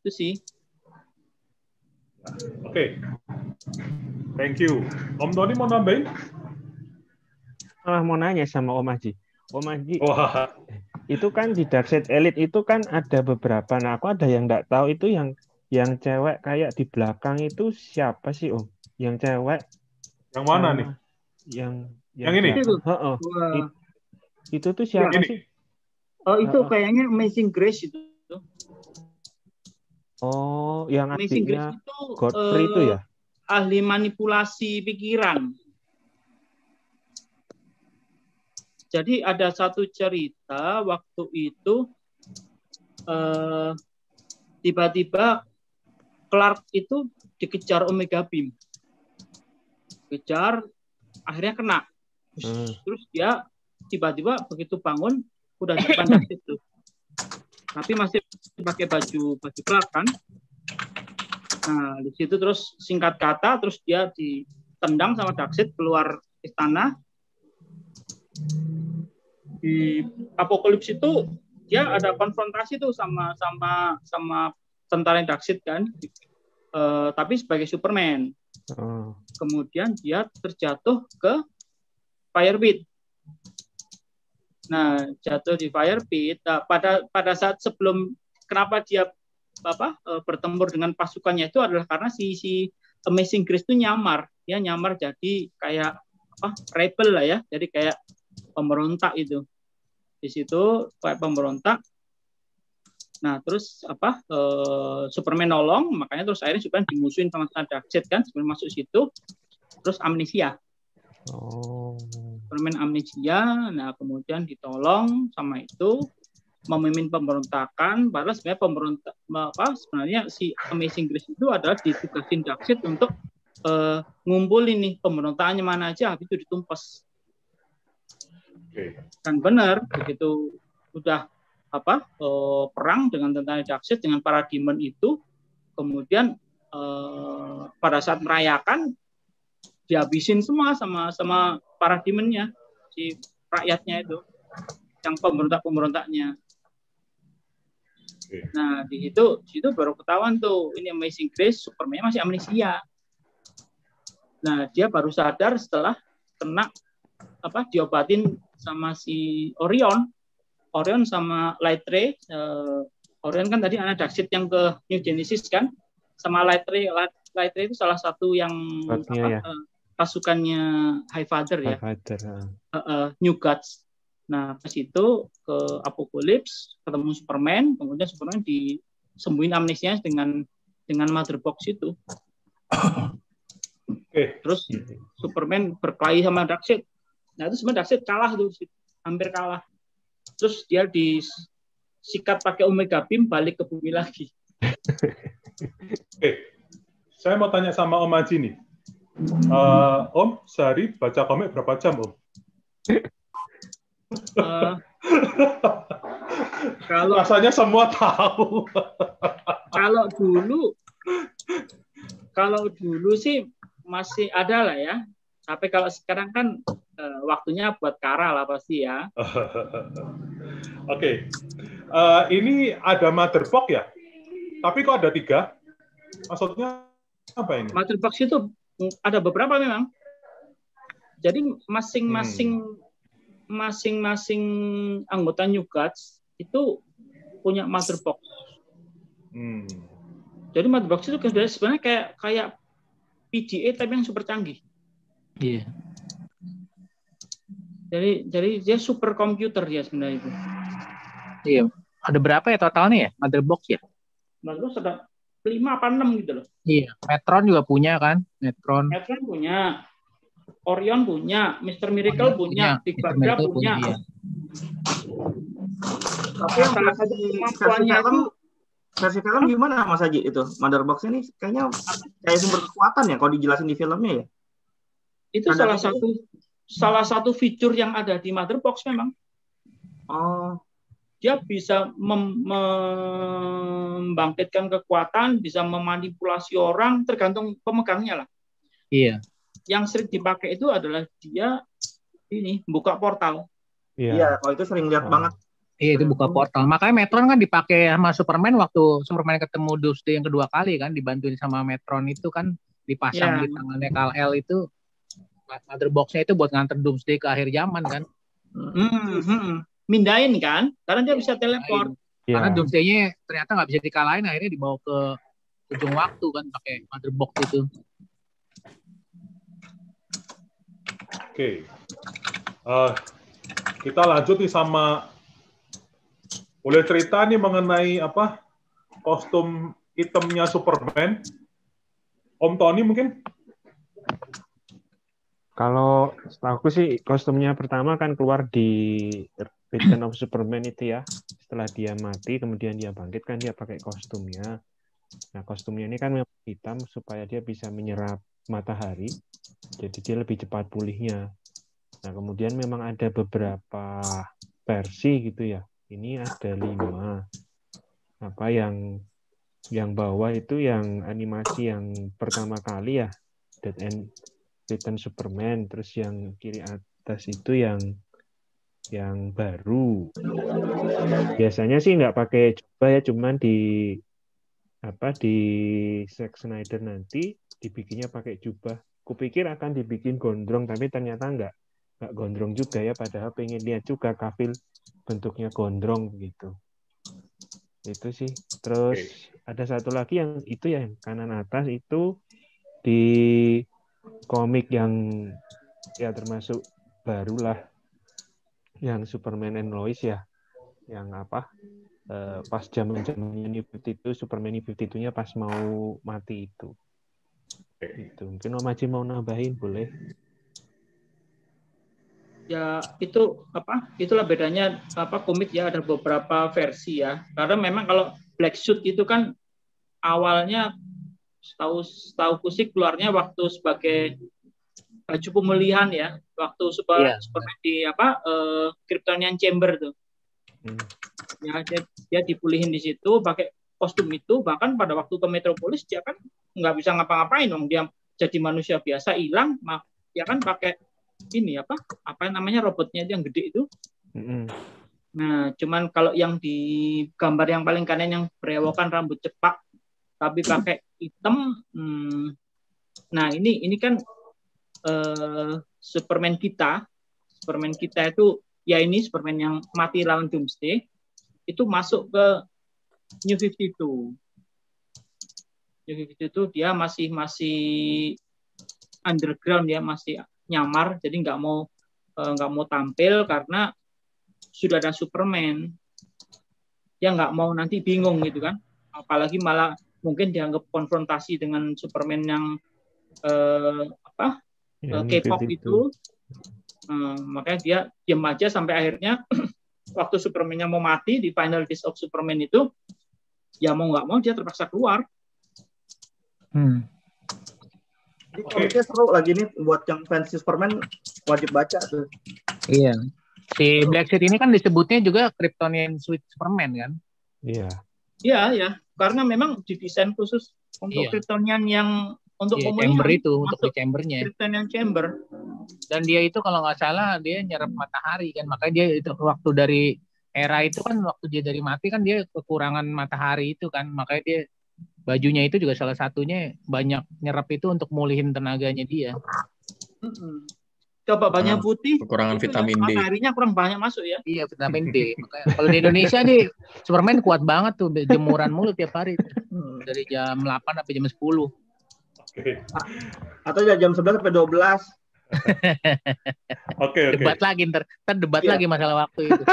Itu sih. Oke. Thank you. Om Doni mau nambahin? Mau nanya sama Om Aji. Om Aji, Wah. itu kan di Darkseid Elite itu kan ada beberapa. Nah, aku ada yang nggak tahu itu yang cewek kayak di belakang itu siapa sih, Om? Yang cewek. Yang mana nih? Yang ini? Itu tuh siapa sih? Oh, itu kayaknya Amazing Grace itu. Oh, yang Amazing adiknya Grace itu Godfrey itu ya? Ahli manipulasi pikiran. Jadi ada satu cerita waktu itu tiba-tiba Clark itu dikejar Omega Beam. Kejar, akhirnya kena. Terus dia tiba-tiba begitu bangun udah di depan Darkseid itu. Tapi masih pakai baju Clark kan. Nah, di situ terus singkat kata terus dia ditendang sama Darkseid keluar istana. Di Apokalips itu dia ada konfrontasi tuh sama tentara Darkseid kan. Tapi sebagai Superman. Kemudian dia terjatuh ke Fire Pit. Nah, jatuh di Fire Pit. Nah, pada saat sebelum kenapa dia bertempur dengan pasukannya itu adalah karena si Amazing Grace itu nyamar. Dia nyamar jadi kayak rebel lah ya. Jadi kayak pemberontak itu. Di situ kayak pemberontak. Nah, terus Superman nolong, makanya terus akhirnya Superman dimusuhin sama Darkseid kan, Superman masuk situ. Terus amnesia. Superman amnesia, nah kemudian ditolong sama itu memimpin pemberontakan. Padahal sebenarnya si Amazing Grace itu adalah ditugasin Darkseid untuk ngumpulin nih pemberontakannya mana aja, habis itu ditumpas. Dan benar begitu udah perang dengan tentara Darkseid dengan para demon itu, kemudian pada saat merayakan dihabisin semua sama para demonnya, si rakyatnya itu, yang pemberontaknya. Nah di situ baru ketahuan tuh ini Amazing Grace, Superman masih amnesia. Nah dia baru sadar setelah kena diobatin sama si Orion sama Light Ray. Orion kan tadi anak Darkseid yang ke New Genesis kan, sama Light Ray itu salah satu yang pasukannya High Father ya. New Gods. Nah, pas itu ke Apokalips, ketemu Superman, kemudian Superman disembuhin amnesianya dengan Mother Box itu. Terus Superman berkelahi sama Darkseid. Nah, itu sebenarnya Darkseid kalah tuh, hampir kalah. Terus dia disikat pakai Omega Beam, balik ke bumi lagi. Saya mau tanya sama Om Aji nih. Om, sehari baca komik berapa jam, Om? Kalau rasanya semua tahu. Kalau dulu sih masih ada lah ya. Tapi kalau sekarang kan waktunya buat Kara lah pasti ya. Oke. Ini ada Mother Box ya? Tapi kok ada 3? Maksudnya apa ini? Mother Box itu ada beberapa memang. Jadi masing-masing anggota New Gods itu punya Mother Box. Jadi Mother Box itu sebenarnya kayak PDA tapi yang super canggih. Iya. Jadi dia super komputer ya sebenarnya itu. Iya. Ada berapa ya totalnya ya Mother Box ya? Mother Box ada 5 apa 6 gitu loh. Iya. Metron juga punya kan? Metron punya. Orion punya, Mr. Miracle punya, Big Barda punya. Iya. Tapi yang versi film gimana Mas Haji itu? Mother Box ini kayaknya kayak sumber kekuatan ya kalau dijelasin di filmnya ya. Itu salah satu fitur yang ada di Mother Box memang. Dia bisa membangkitkan kekuatan, bisa memanipulasi orang, tergantung pemegangnya lah. Iya. Yang sering dipakai itu adalah dia buka portal. Iya, kalau itu sering lihat banget. Iya, itu buka portal. Makanya Metron kan dipakai sama Superman waktu Superman ketemu Doomsday yang kedua kali kan, dibantuin sama Metron itu kan, dipasang di tangannya Kal-El itu, mother box-nya itu buat nganter Doomsday ke akhir zaman kan. Mindahin kan, karena dia bisa teleport. Karena Doomsday-nya ternyata nggak bisa dikalahin, akhirnya dibawa ke ujung waktu kan pakai mother box itu. Oke. Kita lanjut nih sama, boleh cerita nih mengenai apa kostum hitamnya Superman, Om Tony mungkin? Kalau setahu sih kostumnya pertama kan keluar di Return of Superman itu ya. Setelah dia mati, kemudian dia bangkit kan dia pakai kostumnya. Nah, kostumnya ini kan memang hitam supaya dia bisa menyerap matahari. Jadi dia lebih cepat pulihnya. Nah, kemudian memang ada beberapa versi gitu ya. Ini ada 5. Apa yang bawah itu yang animasi yang pertama kali ya, Death and Return Superman, terus yang kiri atas itu yang baru. Biasanya sih nggak pakai jubah ya, cuman di Zack Snyder nanti dibikinnya pakai jubah. Kupikir akan dibikin gondrong, tapi ternyata nggak gondrong juga ya, padahal pengen lihat juga Cavill bentuknya gondrong gitu. Itu sih. Terus ada satu lagi yang itu ya, yang kanan atas itu di komik yang ya termasuk barulah, yang Superman and Lois ya, yang apa pas zaman-zamannya New 52, Superman New 52-nya pas mau mati itu. Itu mungkin Om Haji mau nambahin boleh. Ya itu itulah bedanya komik ya, ada beberapa versi ya, karena memang kalau Black Suit itu kan awalnya setahu sih keluarnya waktu sebagai baju pemulihan ya, waktu Superman di Kryptonian Chamber tuh. Ya dia dipulihin di situ pakai kostum itu, bahkan pada waktu ke Metropolis dia kan nggak bisa ngapa-ngapain dong, dia jadi manusia biasa hilang, dia kan pakai ini apa namanya robotnya itu yang gede itu. Nah, cuman kalau yang di gambar yang paling kanan yang berewokan rambut cepak tapi pakai hitam, nah ini kan Superman kita itu ya, ini Superman yang mati lawan Doomsday itu masuk ke New 52. New 52 dia masih underground ya, masih nyamar, jadi nggak mau tampil karena sudah ada Superman. Dia nggak mau nanti bingung gitu kan, apalagi malah mungkin dianggap konfrontasi dengan Superman yang K-pop itu. Makanya dia diam aja sampai akhirnya waktu Superman-nya mau mati di Final Days of Superman itu, ya mau nggak mau dia terpaksa keluar. Jadi komiknya seru lagi nih, buat yang fans Superman wajib baca tuh. Iya. Si Black Suit ini kan disebutnya juga Kryptonian Suit Superman kan? Iya. Iya. Karena memang didesain khusus untuk Kryptonian yang untuk chamber itu, untuk di chambernya. Kryptonian Chamber. Dan dia itu kalau nggak salah dia nyerap matahari kan, makanya dia itu waktu dari era itu kan, waktu dia dari mati kan dia kekurangan matahari itu kan, makanya dia bajunya itu juga salah satunya banyak nyerap itu untuk mulihin tenaganya dia. Coba banyak putih, kekurangan vitamin D. mataharinya kurang banyak masuk ya. Iya, vitamin D. Makanya, kalau di Indonesia nih Superman kuat banget tuh, jemuran mulu tiap hari. Dari jam 8 sampai jam 10. Atau jam 11 sampai 12. Oke. Debat lagi ntar debat lagi masalah waktu itu.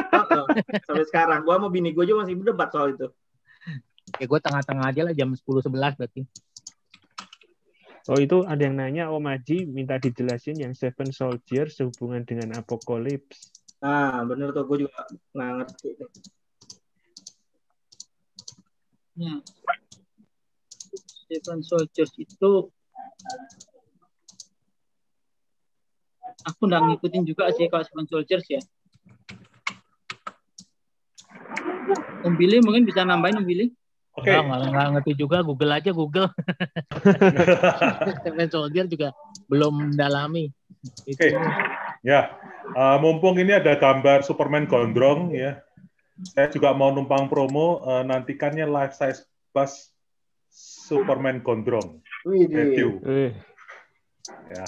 Sampai sekarang gua sama bini gua juga masih berdebat soal itu. Ya gue tengah-tengah aja lah, jam 10-11 berarti. Oh, itu ada yang nanya, Om Haji minta dijelasin yang Seven Soldiers sehubungan dengan Apocalypse. Nah, bener tuh, gue juga nggak ngerti. Seven Soldiers itu aku nggak ngikutin juga sih kalau Seven Soldiers ya. Om Billy mungkin bisa nambahin, Om Billy. Oke. Nggak ngerti juga, Google aja Google. Seven Soldier juga belum mendalami. Oke. Ya, mumpung ini ada gambar Superman gondrong ya. Saya juga mau numpang promo, nantikannya life size plus Superman Gondrong review. Ya.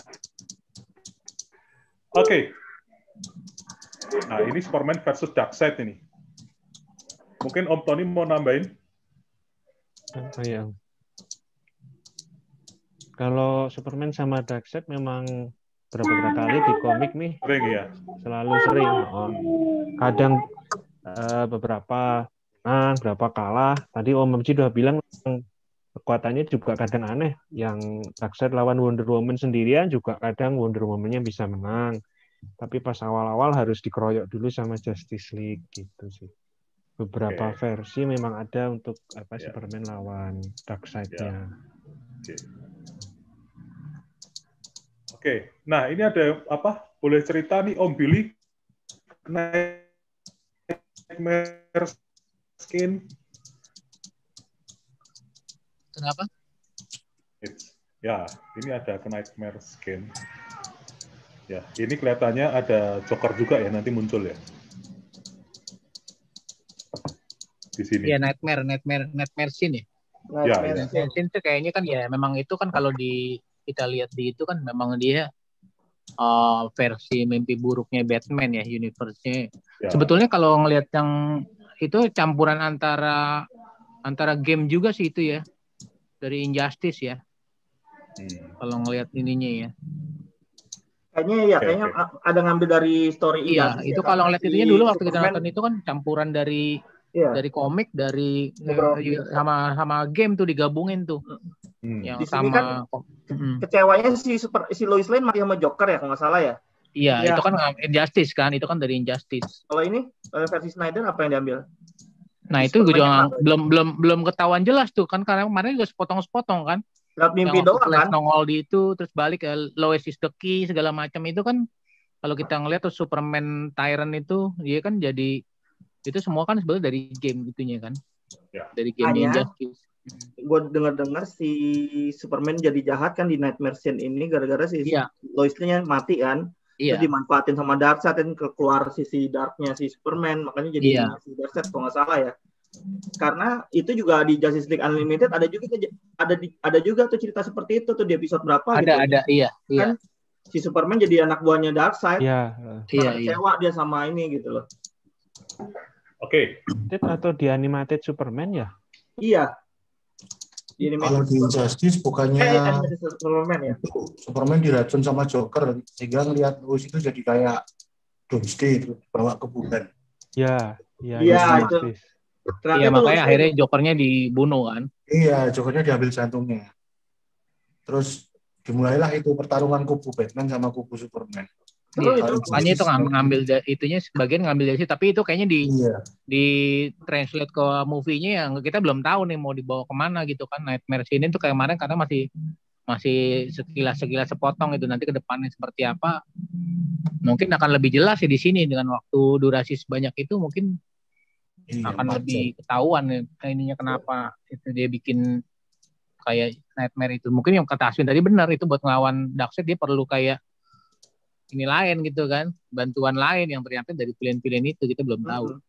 Oke. Nah, ini Superman versus Darkseid ini. Mungkin Om Tony mau nambahin? Ya. Kalau Superman sama Darkseid memang beberapa kali di komik nih sering ya, selalu sering. Kadang beberapa menang, berapa kalah. Tadi Om Mji udah bilang kekuatannya juga kadang aneh. Yang Darkseid lawan Wonder Woman sendirian juga kadang Wonder Woman-nya bisa menang. Tapi pas awal-awal harus dikeroyok dulu sama Justice League gitu sih. Beberapa versi memang ada untuk Superman lawan Darkseid-nya. Oke. Nah, ini ada apa? Boleh cerita nih Om Billy Nightmare Skin. Kenapa? Ya, ini ada Nightmare Skin. Ya, ini kelihatannya ada Joker juga ya, nanti muncul ya. Di sini. Ya, Nightmare Scene ya. Nightmare Scene itu kayaknya kan ya memang itu kan kalau kita lihat di itu kan memang dia versi mimpi buruknya Batman ya, universe-nya. Ya. Sebetulnya kalau ngelihat yang itu campuran antara game juga sih itu ya. Dari Injustice ya. Kalau ngelihat ininya ya. Kayaknya ada ngambil dari story Iya, itu ya, kalau ngeliat itunya dulu waktu kita nonton itu kan campuran dari komik, dari sama game tuh digabungin tuh. Yang sama kan, kecewanya si Lois Lane mati sama Joker ya kalau nggak salah ya. Iya, itu kan Injustice kan, itu kan dari Injustice. Kalau ini versi Snyder apa yang diambil? Nah, itu gue juga belum ketahuan jelas tuh kan, karena kemarin juga sepotong-sepotong kan. Lihat mimpi doang kan. Nongol di itu terus balik ke Lois is the Key segala macam itu kan kalau kita ngelihat tuh Superman Tyrant itu dia kan jadi itu semua kan sebenarnya dari game itunya kan. Ya. Dari game Injustice. Gue dengar si Superman jadi jahat kan di Nightmare Scene ini gara-gara si Lois Lane mati kan. Terus dimanfaatin sama Darkseid dan keluar sisi darknya si Superman, makanya jadi si Darkseid kalau nggak salah ya. Karena itu juga di Justice League Unlimited ada juga tuh cerita seperti itu tuh di episode berapa iya kan si Superman jadi anak buahnya Darkseid. Kecewa dia sama ini gitu loh. Oke. Atau di animated Superman ya? Iya. Kalau di Justice bukannya Superman ya. Superman diracun sama Joker sehingga ngelihat Lois itu jadi kayak Doomsday bawa ke bulan. Iya itu. Iya makanya akhirnya Jokernya dibunuh kan. Iya, Jokernya diambil jantungnya. Terus dimulailah itu pertarungan kubu Batman sama kubu Superman. Makanya itu ngambil itunya sebagian ngambil dari situ, tapi itu kayaknya di translate ke movie-nya yang kita belum tahu nih mau dibawa kemana gitu kan. Nightmare Scene itu kayak kemarin karena masih sekilas sepotong itu, nanti ke depannya seperti apa mungkin akan lebih jelas ya di sini dengan waktu durasi sebanyak itu mungkin akan lebih ketahuan ya ininya kenapa itu dia bikin kayak Nightmare itu. Mungkin yang kata Aswin tadi benar, itu buat ngelawan Darkseid dia perlu kayak ini lain gitu kan, bantuan lain yang ternyata dari pilihan-pilihan itu kita belum tahu.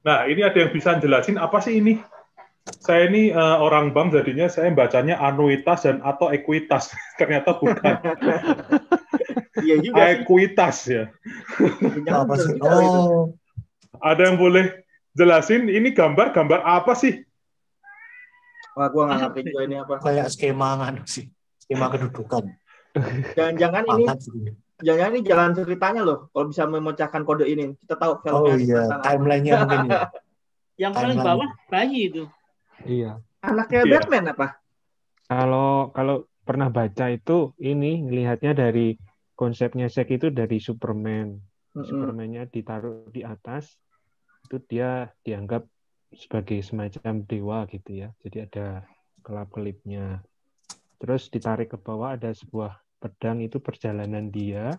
Nah, ini ada yang bisa jelasin apa sih ini? Saya ini orang BAM jadinya saya bacanya anuitas dan atau ekuitas. Ternyata bukan. Iya juga. Ekuitas ya. Apa sih? Oh. Ada yang boleh jelasin ini gambar apa sih? Wah, gua nggak ngerti juga ini apa. Kayak skema kedudukan. Jangan-jangan ini jalan ceritanya loh. Kalau bisa memecahkan kode ini, kita tahu filmnya. Oh iya, timelinenya mungkin ya. Yang paling bawah bayi itu. Iya. Anaknya Batman apa? Kalau pernah baca itu ini ngelihatnya dari konsepnya Zack itu dari Superman. Superman-nya ditaruh di atas, itu dia dianggap sebagai semacam dewa gitu ya. Jadi ada kelap-kelipnya. Terus ditarik ke bawah ada sebuah pedang, itu perjalanan dia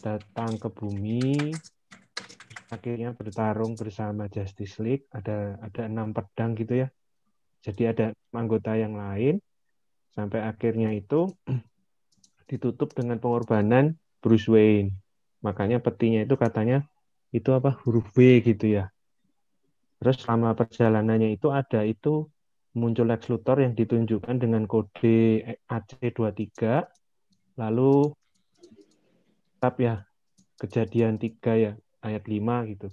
datang ke bumi, akhirnya bertarung bersama Justice League. Ada 6 pedang gitu ya. Jadi ada anggota yang lain sampai akhirnya itu ditutup dengan pengorbanan Bruce Wayne. Makanya petinya itu katanya itu apa huruf W gitu ya. Terus selama perjalanannya itu ada itu muncul Lex Luthor yang ditunjukkan dengan kode AC23, lalu tetap ya kejadian 3 ya ayat 5 gitu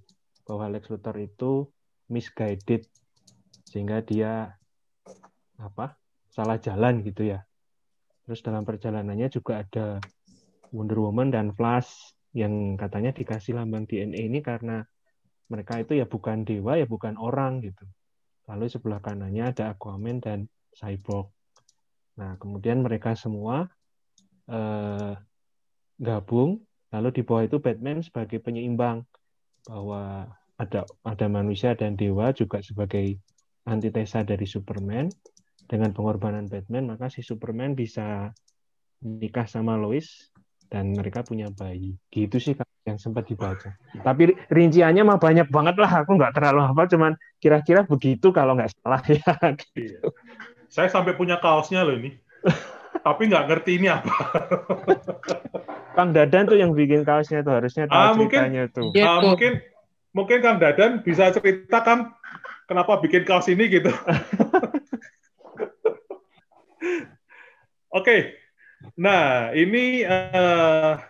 bahwa Lex Luthor itu misguided sehingga dia salah jalan gitu ya. Terus dalam perjalanannya juga ada Wonder Woman dan Flash yang katanya dikasih lambang DNA ini karena mereka itu ya bukan dewa, ya bukan orang gitu. Lalu sebelah kanannya ada Aquaman dan Cyborg. Nah, kemudian mereka semua gabung, lalu di bawah itu Batman sebagai penyeimbang bahwa ada manusia dan dewa juga sebagai antitesa dari Superman. Dengan pengorbanan Batman, maka si Superman bisa nikah sama Lois dan mereka punya bayi. Gitu sih yang sempat dibaca. Tapi rinciannya mah banyak banget lah. Aku nggak terlalu hafal, cuman kira-kira begitu kalau nggak salah ya. Gitu. Saya sampai punya kaosnya loh ini. Tapi nggak ngerti ini apa. Kang Dadan tuh yang bikin kaosnya tuh harusnya tahu ceritanya tuh. Mungkin Kang Dadan bisa ceritakan kenapa bikin kaos ini gitu. Oke. Nah, ini yang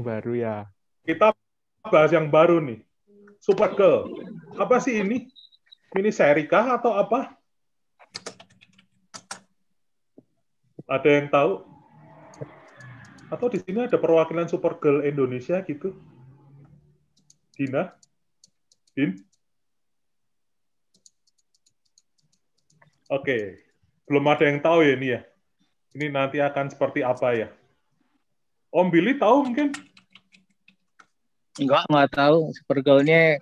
baru ya. Kita bahas yang baru nih. Supergirl. Apa sih ini? Mini seri kah atau apa? Ada yang tahu? Atau di sini ada perwakilan Supergirl Indonesia gitu? Dina? Din? Oke. Belum ada yang tahu ya ini ya? Ini nanti akan seperti apa ya? Om Billy tahu mungkin? Nggak tahu. Supergirl-nya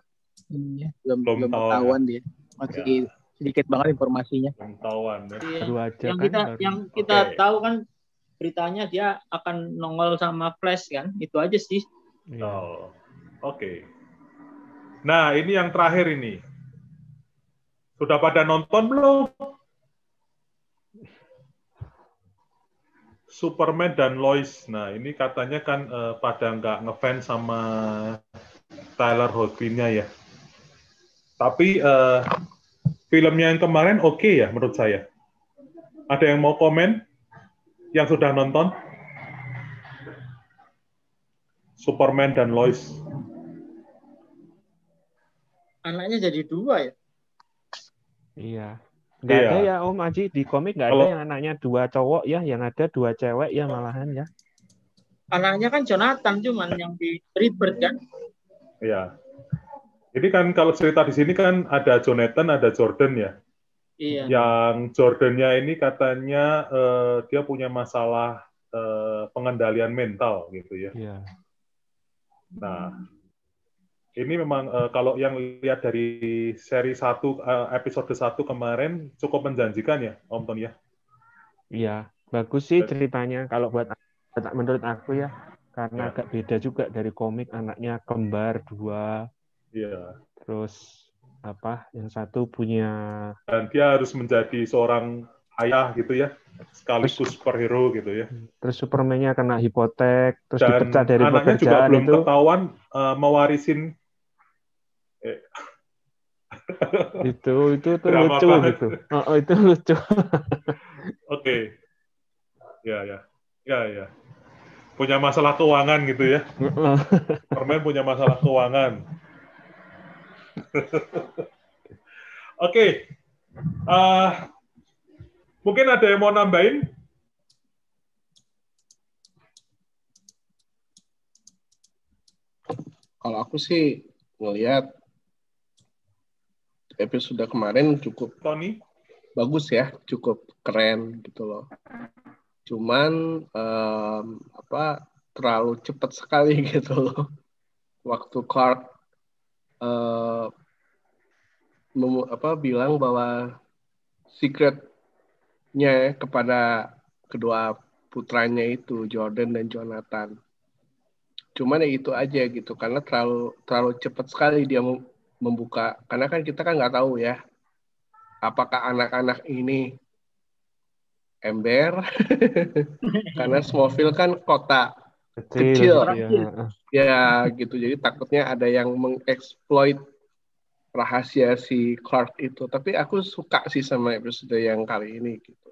belum ketahuan dia. Masih sedikit banget informasinya. Pengetahuan. Ya. Yang kita tahu kan beritanya dia akan nongol sama Flash kan? Itu aja sih. Oh, oke. Nah, ini yang terakhir ini. Sudah pada nonton belum? Superman dan Lois. Nah, ini katanya kan pada nggak ngefans sama Tyler Hoechlin-nya ya. Tapi filmnya yang kemarin oke ya menurut saya. Ada yang mau komen? Yang sudah nonton? Superman dan Lois. Anaknya jadi 2 ya? Iya. Nggak ada ya Om Aji, di komik nggak ada yang anaknya 2 cowok ya, yang ada 2 cewek ya malahan ya. Anaknya kan Jonathan cuman yang di Rebirth kan? Iya. Jadi kan kalau cerita di sini kan ada Jonathan, ada Jordan ya. Iya. Yang Jordan-nya ini katanya dia punya masalah pengendalian mental gitu ya. Iya. Nah, ini memang kalau yang lihat dari seri 1 episode 1 kemarin cukup menjanjikan ya, Om Ton ya. Iya, bagus sih ceritanya kalau menurut aku ya, karena agak beda juga dari komik, anaknya kembar 2. Iya. Terus yang satu punya, dan dia harus menjadi seorang ayah gitu ya, sekaligus superhero gitu ya. Terus Superman-nya kena hipotek, terus dan dipecat dari anaknya pekerjaan juga belum itu. ketahuan mewarisin itu lucu banget. Gitu. Itu lucu. Oke. Ya. Punya masalah keuangan gitu ya. Superman punya masalah keuangan. Oke. Mungkin ada yang mau nambahin? Kalau aku sih ngelihat episode kemarin cukup bagus ya, cukup keren gitu loh. Cuman terlalu cepat sekali gitu loh. Waktu Clark bilang bahwa secretnya kepada kedua putranya itu Jordan dan Jonathan. Cuman ya itu aja gitu, karena terlalu cepat sekali dia membuka, karena kan kita kan nggak tahu ya apakah anak-anak ini ember karena Smallville kan kota kecil. Ya gitu. Jadi takutnya ada yang mengeksploit rahasia si Clark itu. Tapi aku suka sih sama episode yang kali ini gitu.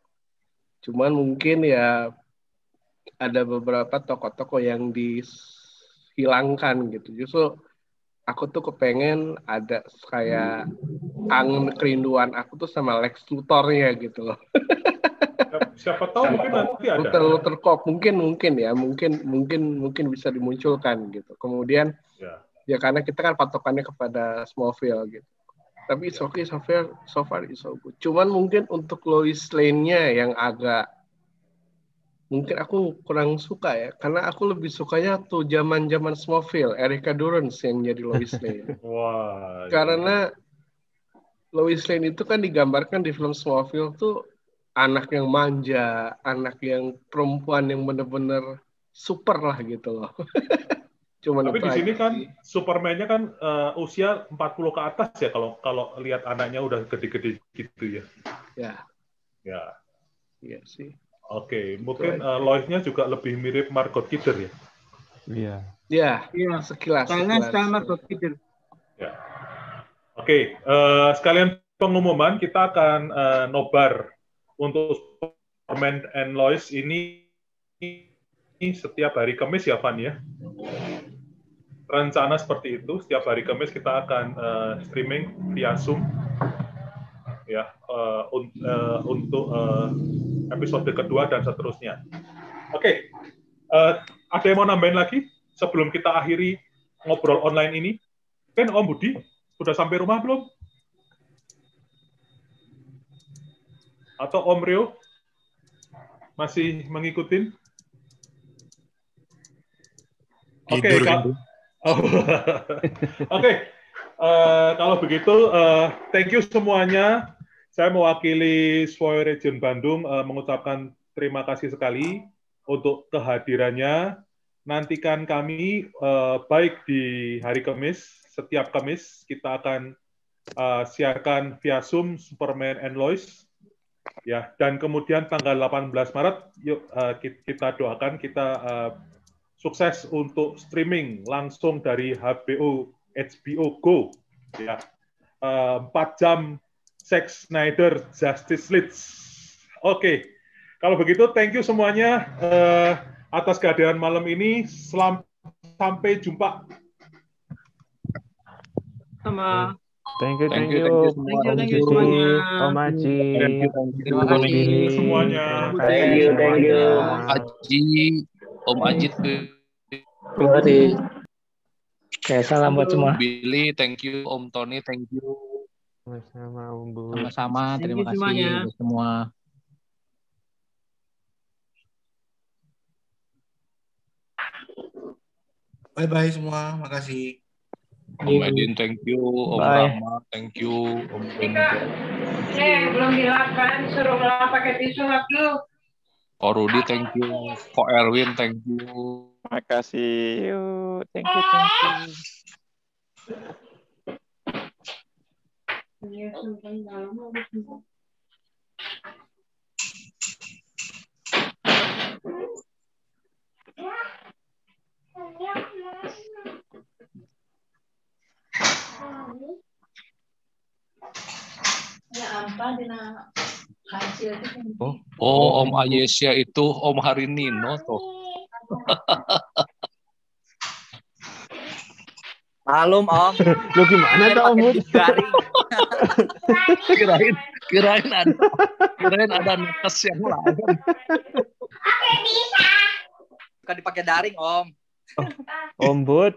Cuman mungkin ya ada beberapa tokoh-tokoh yang dihilangkan gitu. Justru aku tuh kepengen ada kayak kerinduan aku tuh sama Lex Luthor-nya gitu loh. Siapa tahu mungkin nanti ada. Luther Cobb mungkin bisa dimunculkan gitu. Kemudian ya karena kita kan patokannya kepada Smallville gitu. Tapi it's okay, so far it's so good. Cuman mungkin untuk Lois Lane-nya yang agak mungkin aku kurang suka ya, karena aku lebih sukanya tuh zaman Smallville, Erica Durance yang jadi Lois Lane. Wah. Karena Lois Lane itu kan digambarkan di film Smallville tuh anak yang manja, anak yang perempuan yang bener-bener super lah gitu loh. Tapi di sini kan Superman-nya kan usia 40 ke atas ya kalau lihat anaknya udah gede-gede gitu ya. Ya. Iya sih. Oke, mungkin Lois-nya juga lebih mirip Margot Kidder ya. Iya. Iya, sekilas. Sama Margot Kidder. Ya. Oke, sekalian pengumuman kita akan nobar untuk Superman and Lois ini setiap hari Kamis ya, Van ya. Rencana seperti itu, setiap hari Kamis kita akan streaming via Zoom ya untuk episode kedua dan seterusnya. Oke, ada yang mau nambahin lagi sebelum kita akhiri ngobrol online ini? Kan Om Budi sudah sampai rumah belum? Atau Om Rio masih mengikutin? Oke, kalau begitu, thank you semuanya. Saya mewakili Svoy Region Bandung mengucapkan terima kasih sekali untuk kehadirannya. Nantikan kami baik di hari Kamis, setiap Kamis kita akan siarkan via Zoom Superman and Lois. Ya, dan kemudian tanggal 18 Maret, yuk kita doakan kita sukses untuk streaming langsung dari HBO Go ya. 4 jam Zack Snyder Justice League. Oke. Kalau begitu thank you semuanya atas kehadiran malam ini. Sampai jumpa. Sama. Thank you semuanya. Om Aji. Terima kasih semuanya. Thank you. Om Ajit. Terima kasih. Oke, salam buat semua. Billy, thank you. Om Tony, thank you. Sama-sama, Om Bu. Sama-sama, terima kasih buat semua. Bye-bye semua, makasih. Om Edin, thank you. Om Rama, thank you. Om Benito. Belum dilap kan, suruh ngelap pakai tisu lap dulu. Ko Rudi, thank you. Ko Erwin, thank you. Makasih. Yuk, thank you. Oh, Om Ayesya itu Om Harinino tuh. Malum Om. Lu gimana tuh Om? Kirain ada nakes yang lain. Bukan dipakai daring Om. Om Bud.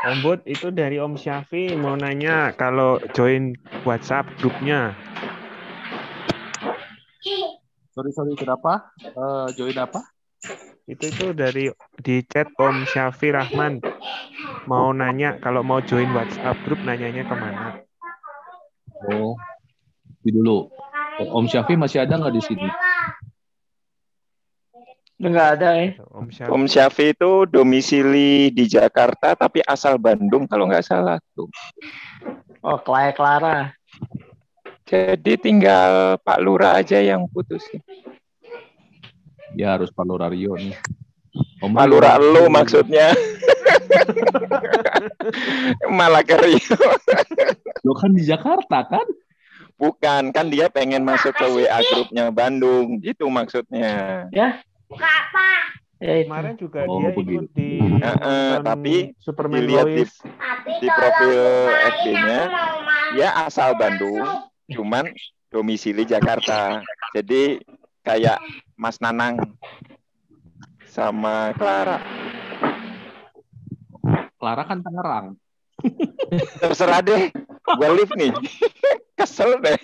Om Bud itu dari Om Syafi mau nanya kalau join WhatsApp grupnya. Sorry, kenapa? Join apa? Itu dari di chat Om Syafi Rahman mau nanya kalau mau join WhatsApp grup nanyanya kemana? Oh, dulu. Om Syafi masih ada nggak di sini? Nggak ada ya. Om Syafi itu domisili di Jakarta tapi asal Bandung kalau nggak salah tuh. Oh, Clara. Jadi tinggal Pak Lurah aja yang putusin. Ya harus Pak Lurario nih. Malura lu maksudnya. Malah ke Rio. Lo kan di Jakarta kan? Bukan, kan dia pengen masuk ke WA grupnya Bandung. Itu maksudnya. Ya. Kemarin juga dia ikut di tapi Superman dilihat Lois. di profil FB-nya dia asal Bandung, cuman domisili Jakarta. Jadi kayak Mas Nanang sama Clara. Clara kan Tangerang. Terserah deh, gue live nih. Kesel deh.